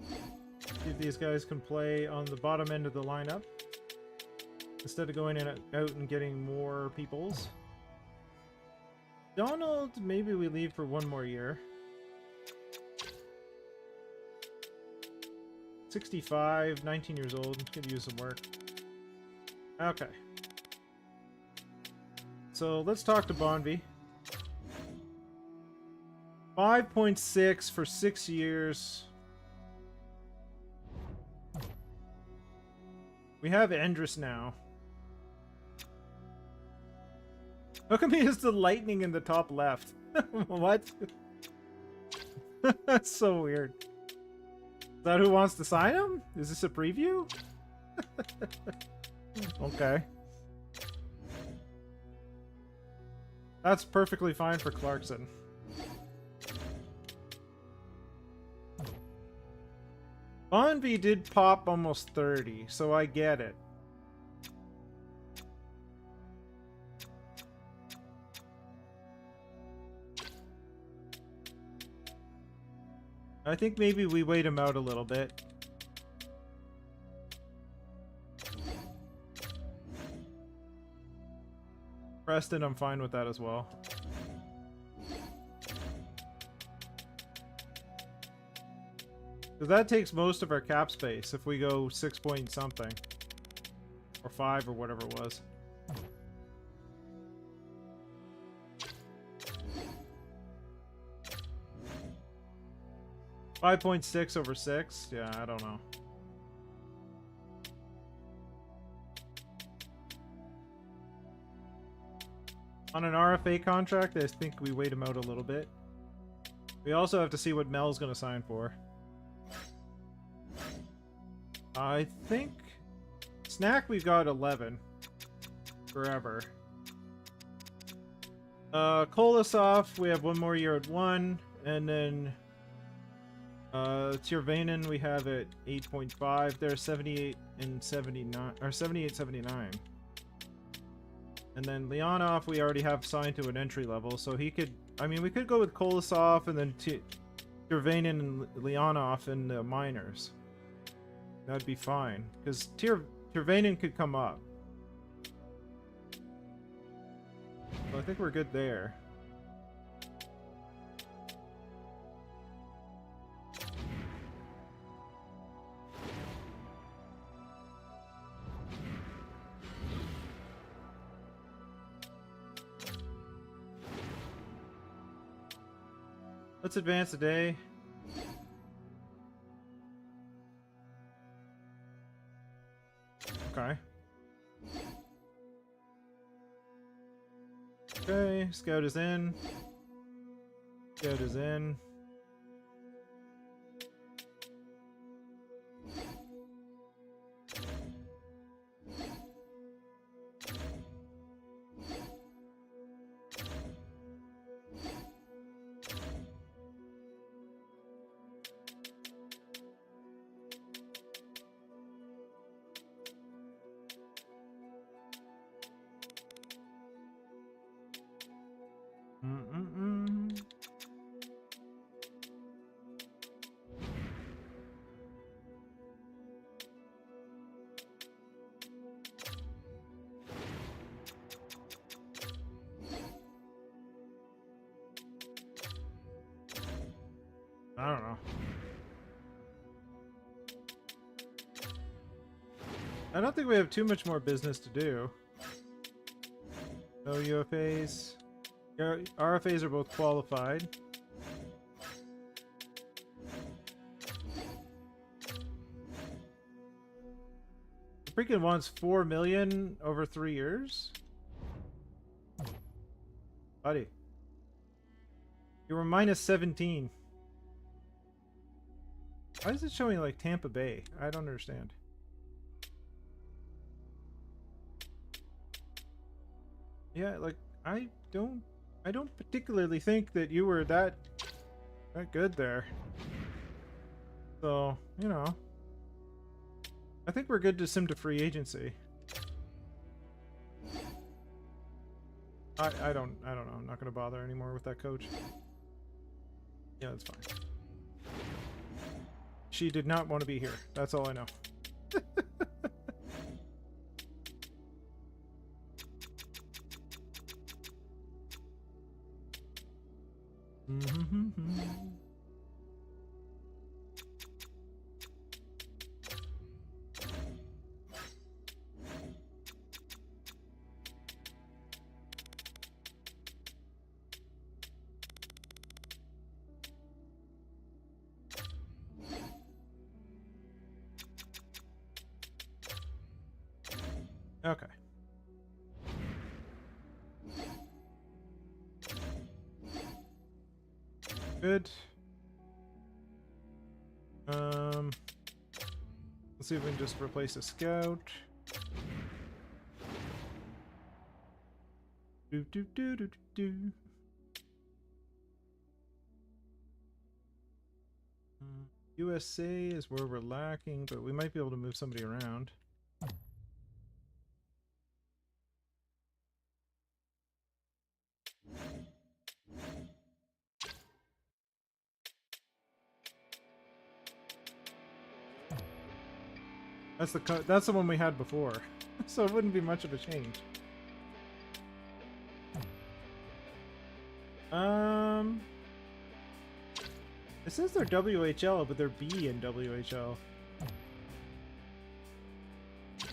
See if these guys can play on the bottom end of the lineup. Instead of going in and out and getting more peoples. Donald, maybe we leave for 1 more year. 65, 19 years old. Could use some work. Okay. So let's talk to Bonvy. 5.6 for 6 years. We have Endress now. How come he has the lightning in the top left? What? That's so weird. Is that who wants to sign him? Is this a preview? Okay. That's perfectly fine for Clarkson. Bonvy did pop almost 30, so I get it. I think maybe we wait him out a little bit. Preston, I'm fine with that as well. Because that takes most of our cap space if we go 6 point something. Or 5 or whatever it was. 5.6 over 6? Yeah, I don't know. On an RFA contract, I think we wait him out a little bit. We also have to see what Mel's going to sign for. I think Snack we've got 11 forever. Kolosov we have one more year at 1, and then Tyrvainen we have at 8.5. They're 78 and 79 or 78 79. And then Leonov we already have signed to an entry level, so he could, I mean, we could go with Kolosov and then Tyrvainen and Leonov in the minors. That'd be fine, because Tyrvainen could come up. So I think we're good there. Let's advance a day. Okay. Okay, scout is in. Scout is in. I don't know. I don't think we have too much more business to do. No UFAs. RFAs are both qualified. Freaking wants 4 million over 3 years? Buddy. You were minus 17. Why is it showing like Tampa Bay? I don't understand. Yeah, like I don't particularly think that you were that good there. So, you know, I think we're good to sim to free agency. I don't know. I'm not gonna bother anymore with that coach. Yeah, that's fine. She did not want to be here. That's all I know. Okay. Good. Let's see if we can just replace a scout. Do do do do do. USA is where we're lacking, but we might be able to move somebody around. That's the one we had before, so it wouldn't be much of a change. It says they're WHL, but they're B in WHL.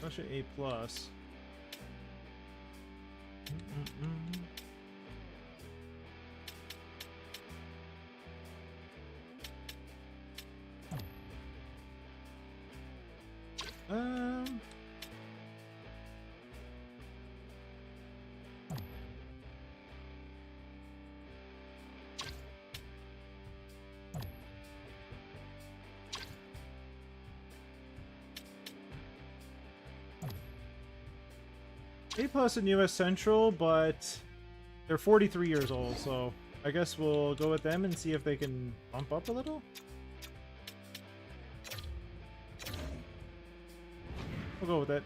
Russia A+. A+ in US Central, but they're 43 years old, so I guess we'll go with them and see if they can bump up a little. We'll go with it.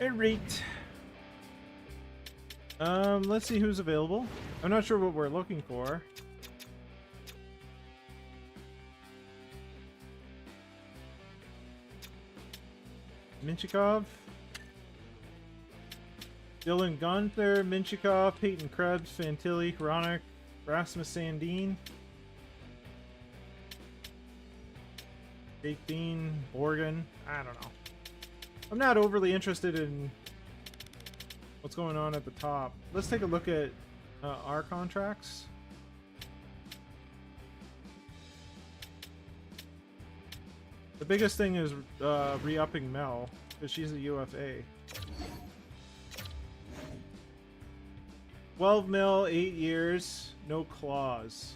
Alright. Let's see who's available. I'm not sure what we're looking for. Minchikov, Dylan Gunther, Minchikov, Peyton Krebs, Fantilli, Hronik, Rasmus Sandin, Jake Dean, Borgen. I don't know. I'm not overly interested in what's going on at the top. Let's take a look at our contracts. The biggest thing is re-upping Mel, because she's a UFA. 12 mil, 8 years, no clause.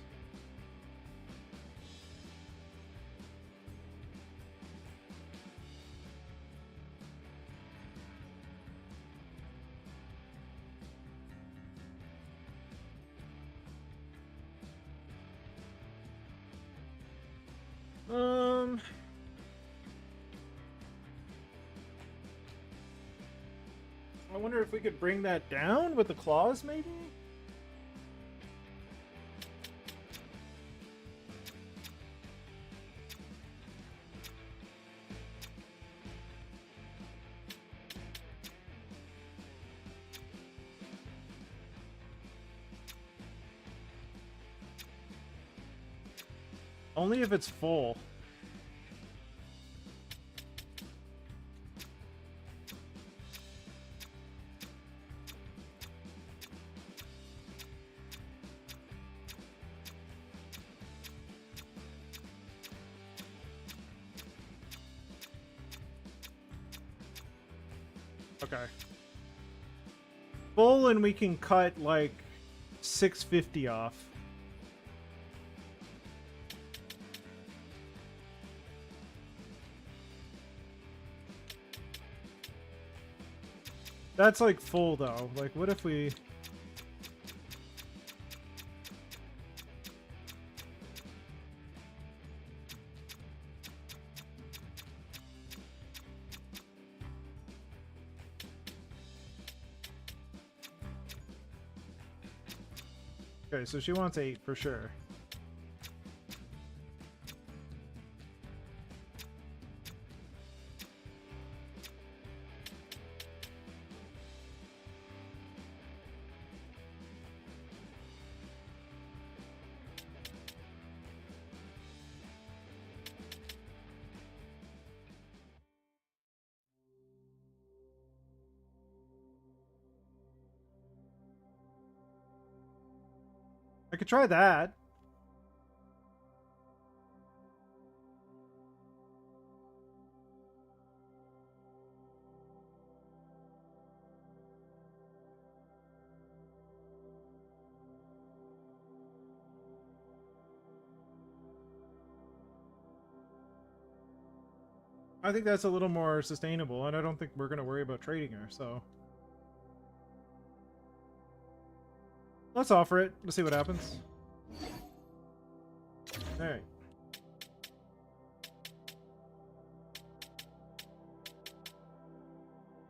I wonder if we could bring that down with the claws, maybe? Only if it's full. Okay. Full, and we can cut like 650 off. That's like full though. Like, what if we... Okay, so she wants 8 for sure. I could try that. I think that's a little more sustainable, and I don't think we're going to worry about trading her, so... Let's offer it. Let's see what happens. Alright.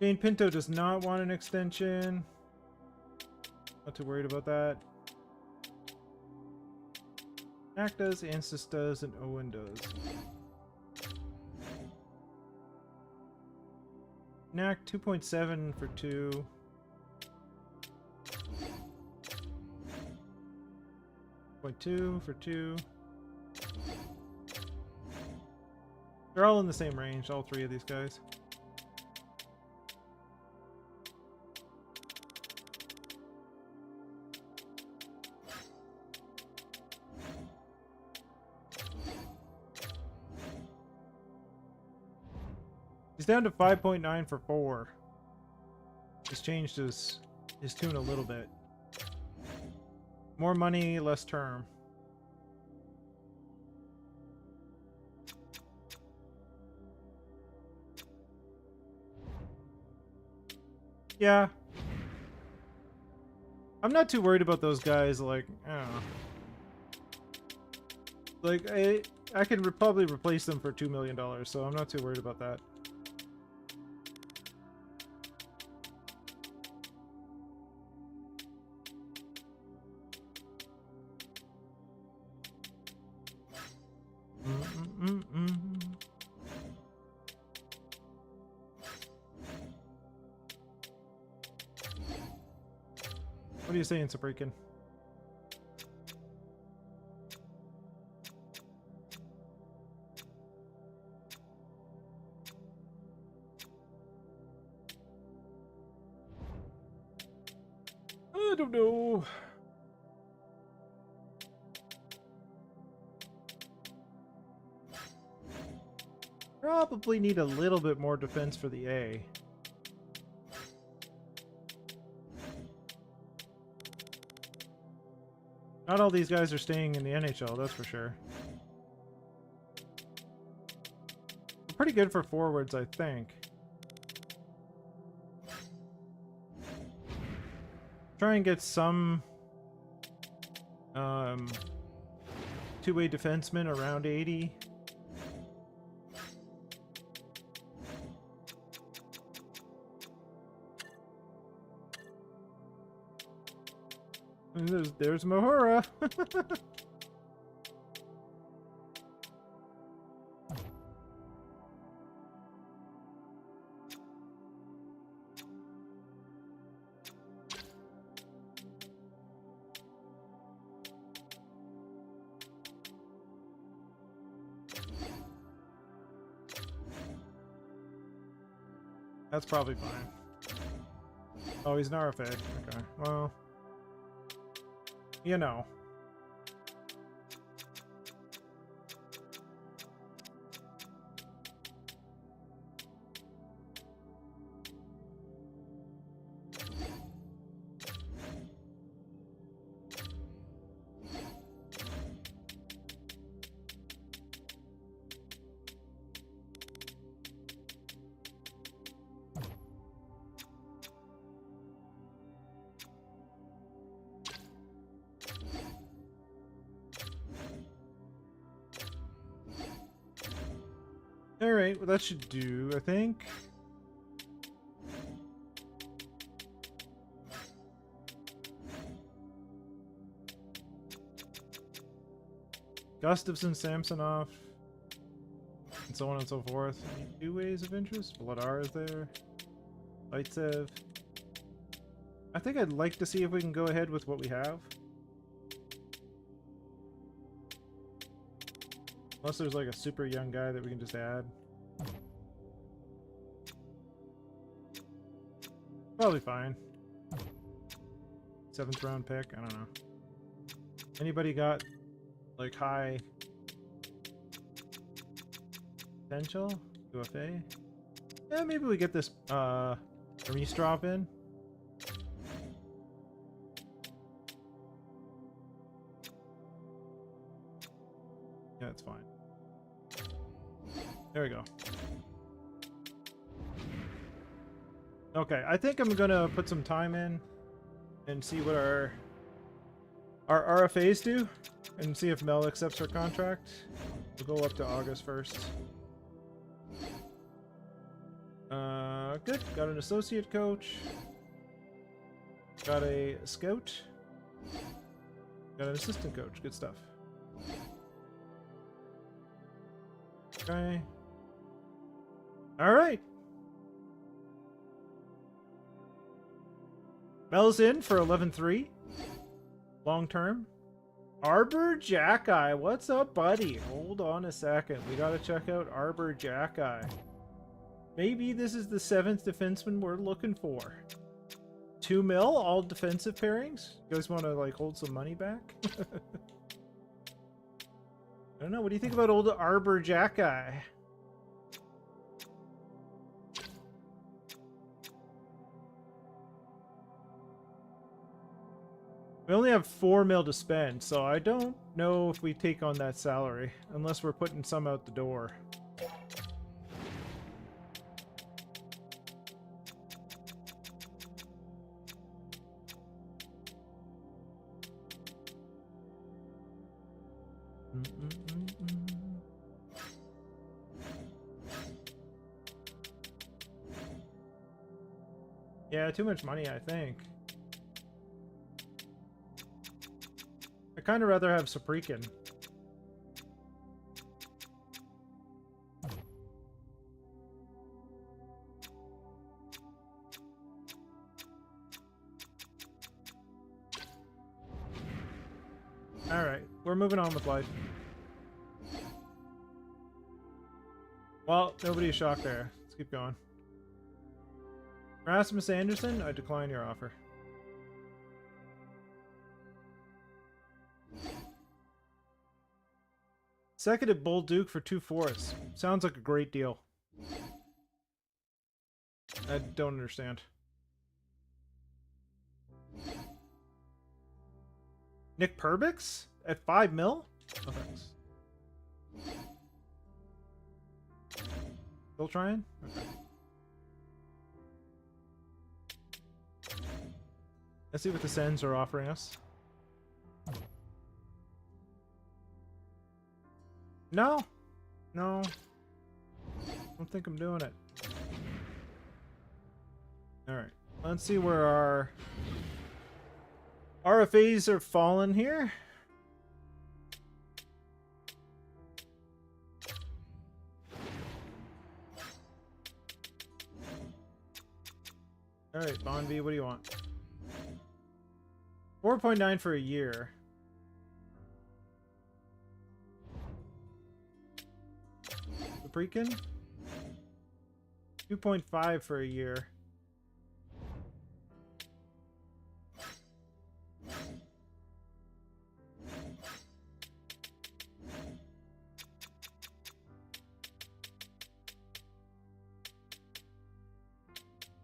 Jane Pinto does not want an extension. Not too worried about that. Mac does, Ansys does, and Owen does. Knack 2.7 for 2. Point 2 for 2. They're all in the same range, all 3 of these guys. He's down to 5.9 for 4. He's changed his tune a little bit. More money, less term. Yeah. I'm not too worried about those guys, like, I don't know. Like, I could probably replace them for $2 million, so I'm not too worried about that. What are you saying, Sabrikan? I don't know. Probably need a little bit more defense for the A. Not all these guys are staying in the NHL, that's for sure. We're pretty good for forwards, I think. Try and get some two-way defensemen around 80. There's Mahura. That's probably fine. Oh, he's an RFA. Okay, well, you know. Alright, well that should do, I think. Gustafson, Samsonov, and so on and so forth. Any two ways of interest? Vladar is there. Zaitsev. I think I'd like to see if we can go ahead with what we have. Unless there's like a super young guy that we can just add. Probably fine. 7th round pick, I don't know. Anybody got like high potential? UFA? Yeah, maybe we get this Remistrov in. Yeah, it's fine. There we go. Okay, I think I'm gonna put some time in and see what our RFAs do, and see if Mel accepts her contract. We'll go up to August 1st. Good. Got an associate coach. Got a scout. Got an assistant coach. Good stuff. Okay. All right. Mel's in for 11-3. Long term. Arbor Jackeye. What's up, buddy? Hold on a second. We gotta check out Arbor Jackeye. Maybe this is the 7th defenseman we're looking for. 2 mil, all defensive pairings? You guys want to like hold some money back? I don't know. What do you think about old Arbor Jackeye? We only have 4 mil to spend, so I don't know if we take on that salary unless we're putting some out the door. Yeah, too much money, I think. I'd kind of rather have Saprikan. Alright, we're moving on with life. Well, nobody's shocked there. Let's keep going. Rasmus Anderson, I decline your offer. Seconded Bull Duke for 2 forests. Sounds like a great deal. I don't understand. Nick Perbix at 5 mil? Oh, thanks. Still trying? Okay. Let's see what the Sens are offering us. No. No. I don't think I'm doing it. Alright. Let's see where our RFAs are falling here. Alright, Bonvi, what do you want? 4.9 for a year. Saprikan? 2.5 for a year.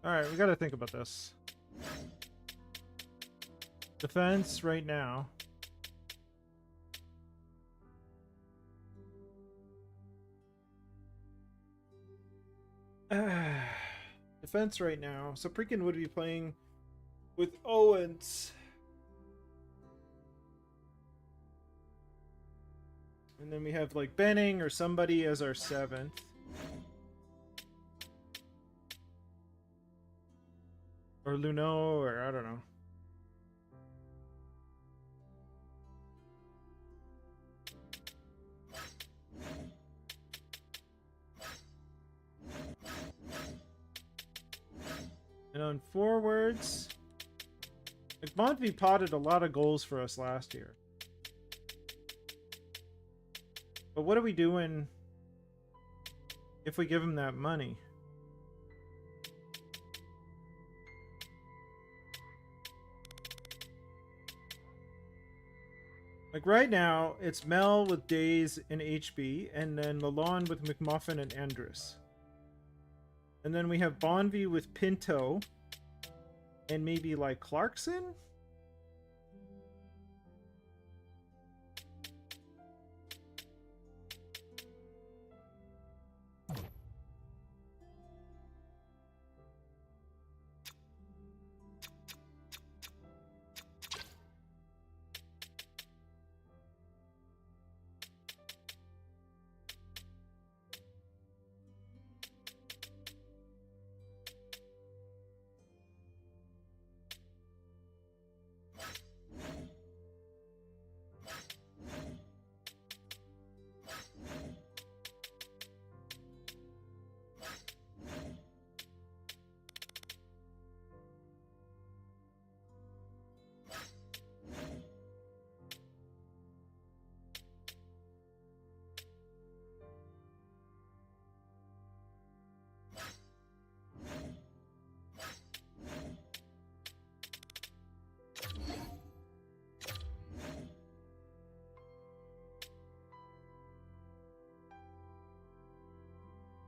Alright, we gotta think about this. Defense right now. Defense right now. Saprikan would be playing with Owens. And then we have like Benning or somebody as our 7th. Or Luneau, or I don't know. And on forwards, like Montvie potted a lot of goals for us last year. But what are we doing if we give him that money? Like right now, it's Mel with Days and HB, and then Lalonde with McMuffin and Andrus. And then we have Bonvi with Pinto, and maybe like Clarkson?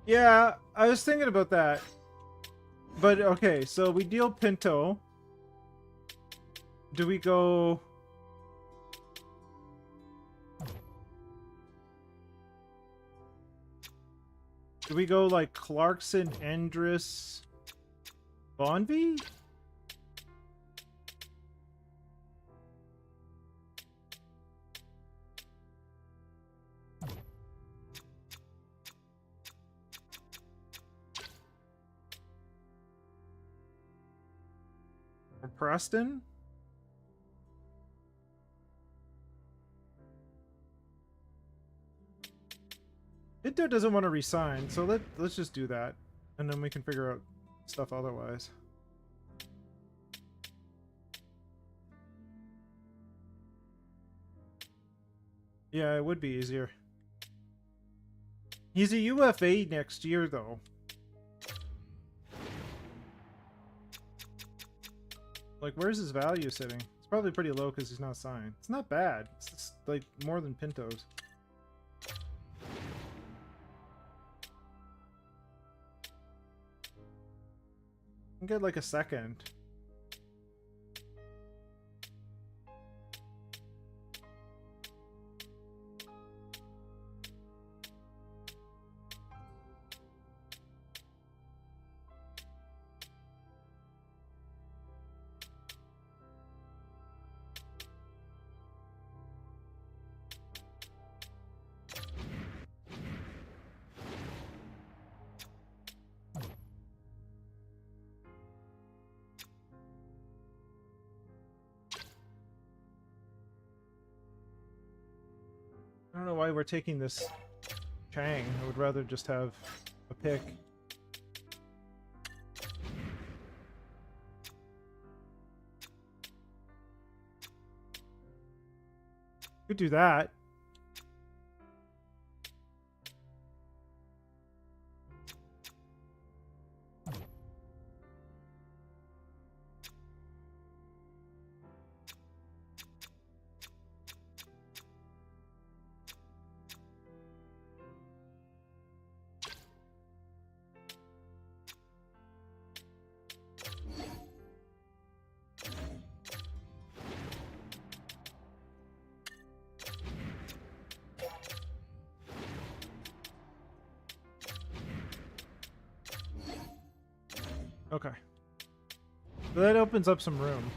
Yeah, I was thinking about that. But okay, so we deal Pinto. Do we go... Do we go like Clarkson, Andrus, Bonvi? Preston? Pinto doesn't want to resign, so let's just do that. And then we can figure out stuff otherwise. Yeah, it would be easier. He's a UFA next year, though. Like, where's his value sitting? It's probably pretty low because he's not signed. It's not bad. It's just, like, more than Pinto's. I can get, like, a second. I don't know why we're taking this Chang. I would rather just have a pick. Could do that. Okay. So that opens up some room.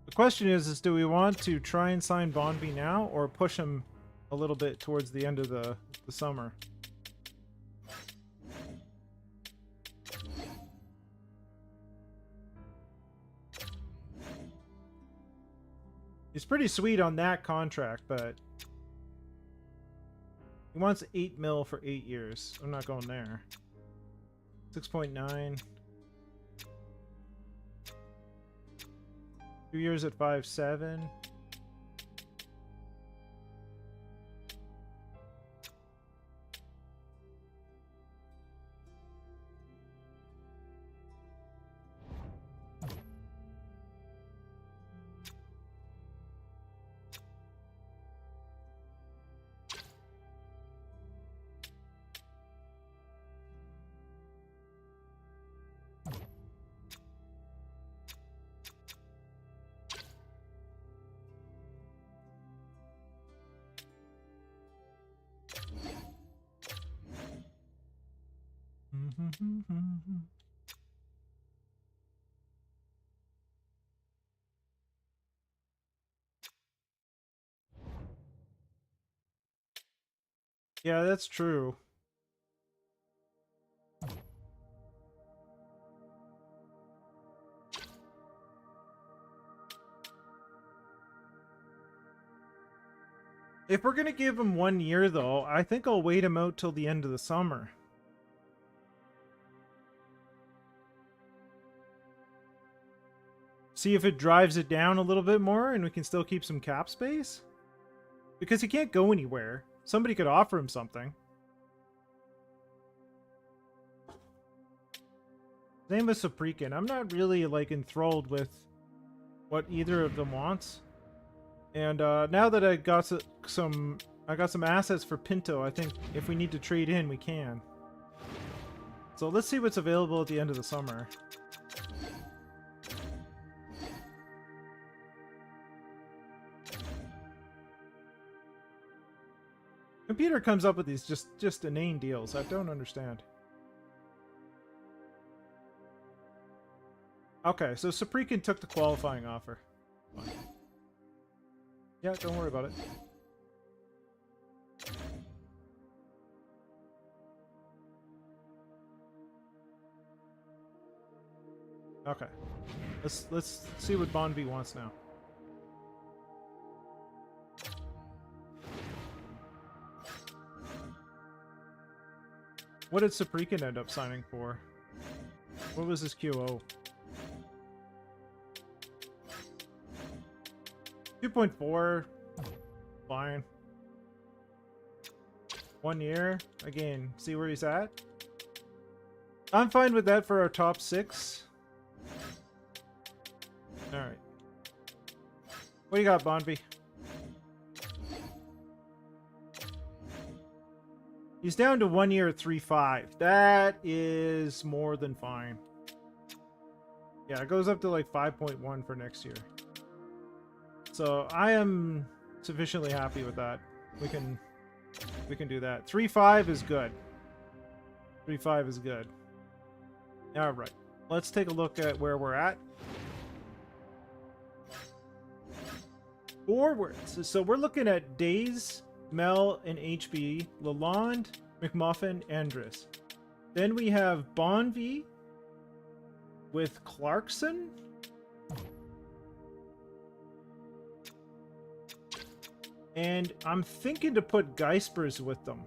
The question is do we want to try and sign Bonby now or push him a little bit towards the end of the summer? He's pretty sweet on that contract, but he wants 8 mil for 8 years. I'm not going there. 6.9. 2 years at 5.7. Yeah, that's true. If we're gonna give him 1 year, though, I think I'll wait him out till the end of the summer. See if it drives it down a little bit more and we can still keep some cap space. Because he can't go anywhere. Somebody could offer him something. His name is Saprikan. I'm not really, like, enthralled with what either of them wants. And now that I got some assets for Pinto, I think if we need to trade in, we can. So let's see what's available at the end of the summer. Computer comes up with these just inane deals. I don't understand. Okay, so Saprikin took the qualifying offer. Fine. Yeah, don't worry about it. Okay. Let's see what Bonvi wants now. What did Saprikin end up signing for? What was his QO? 2.4. Fine. 1 year. Again, see where he's at. I'm fine with that for our top 6. Alright. What do you got, Bonvi? He's down to 1 year at 3.5. That is more than fine. Yeah, it goes up to like 5.1 for next year. So I am sufficiently happy with that. We can do that. 3.5 is good. 3.5 is good. All right. Let's take a look at where we're at. Forwards. So we're looking at Days, Mel, and HB, Lalonde, McMuffin, Andrus. Then we have Bonvi with Clarkson. And I'm thinking to put Geispers with them.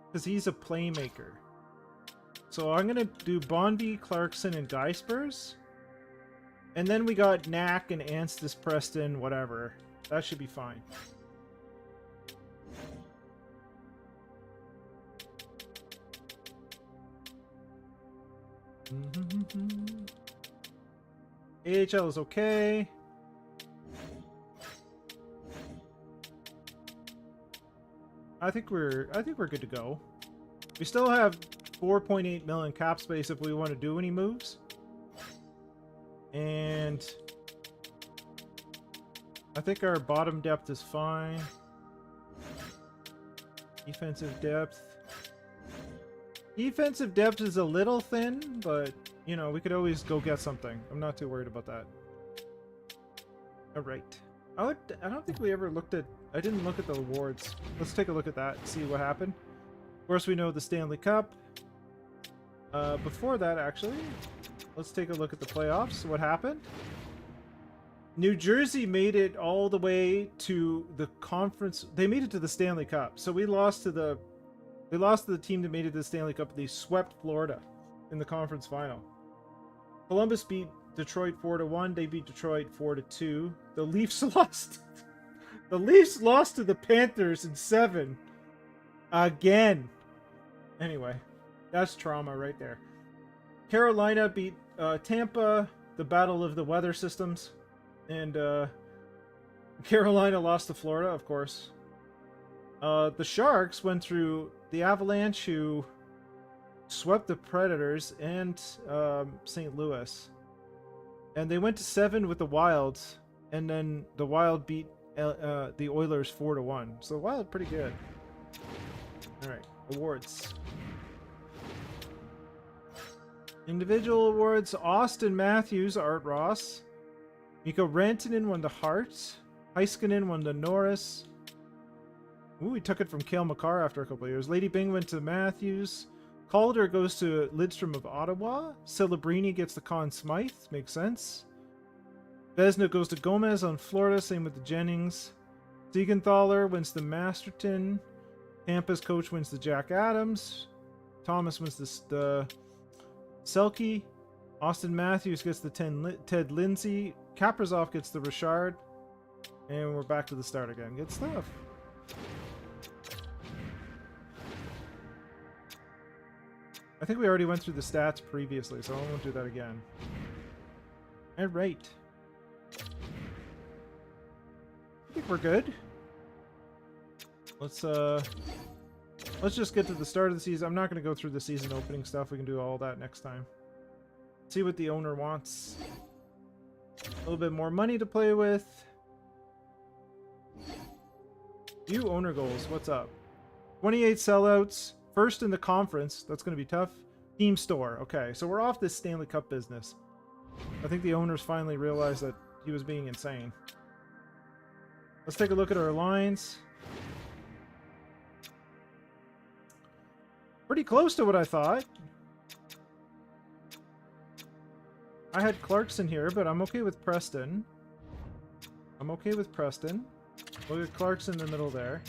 Because he's a playmaker. So I'm going to do Bonvi, Clarkson, and Geispers. And then we got Knack and Anstis, Preston, whatever. That should be fine. AHL is okay. I think we're good to go. We still have 4.8 million cap space if we want to do any moves. And I think our bottom depth is fine. Defensive depth. Defensive depth is a little thin, but you know, we could always go get something. I'm not too worried about that. All right. I don't think we ever looked at... I didn't look at the awards. Let's take a look at that and see what happened. Of course, we know the Stanley Cup. Before that, actually, let's take a look at the playoffs. What happened? New Jersey made it all the way to the conference. They made it to the Stanley Cup. So we lost to the team that made it to the Stanley Cup. They swept Florida in the conference final. Columbus beat Detroit 4-1. They beat Detroit 4-2. The Leafs lost. The Leafs lost to the Panthers in 7. Again. Anyway, that's trauma right there. Carolina beat Tampa. The battle of the weather systems. And Carolina lost to Florida, of course. The Sharks went through the Avalanche, who swept the Predators, and St. Louis. And they went to 7 with the Wild, and then the Wild beat the Oilers 4-1. So the Wild pretty good. All right, awards. Individual awards: Austin Matthews, Art Ross. Mikko Rantanen won the Hart. Heiskanen won the Norris. Ooh, he took it from Cale Makar after a couple of years. Lady Bing went to Matthews. Calder goes to Lidstrom of Ottawa. Celebrini gets the Conn Smythe. Makes sense. Vesna goes to Gomez on Florida. Same with the Jennings. Siegenthaler wins the Masterton. Tampa's coach wins the Jack Adams. Thomas wins the Selke. Austin Matthews gets the Ted Lindsay. Kaprizov gets the Richard. And we're back to the start again. Good stuff. I think we already went through the stats previously, so I won't do that again. Alright. I think we're good. Let's just get to the start of the season. I'm not going to go through the season opening stuff. We can do all that next time. See what the owner wants. A little bit more money to play with. View owner goals. What's up? 28 sellouts. First in the conference. That's going to be tough. Team store. Okay, so we're off this Stanley Cup business. I think the owners finally realized that he was being insane. Let's take a look at our lines. Pretty close to what I thought. I had Clarkson here, but I'm okay with Preston. I'm okay with Preston. We'll get Clarkson in the middle there.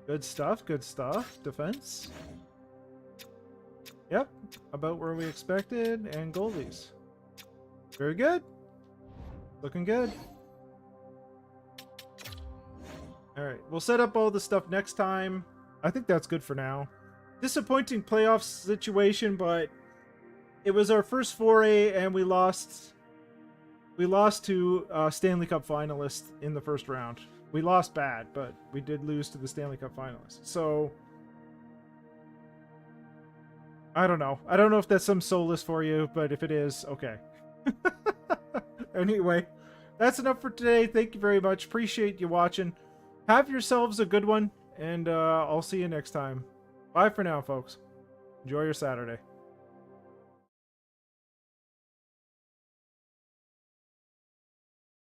Good stuff, good stuff. Defense. Yep, about where we expected. And goalies. Very good. Looking good. Alright, we'll set up all the stuff next time. I think that's good for now. Disappointing playoff situation, but it was our first foray and we lost to Stanley Cup finalists in the first round. We lost bad, but we did lose to the Stanley Cup finalists. So I don't know. I don't know if that's some solace for you, but if it is, okay. Anyway, that's enough for today. Thank you very much. Appreciate you watching. Have yourselves a good one, and I'll see you next time. Bye for now, folks. Enjoy your Saturday.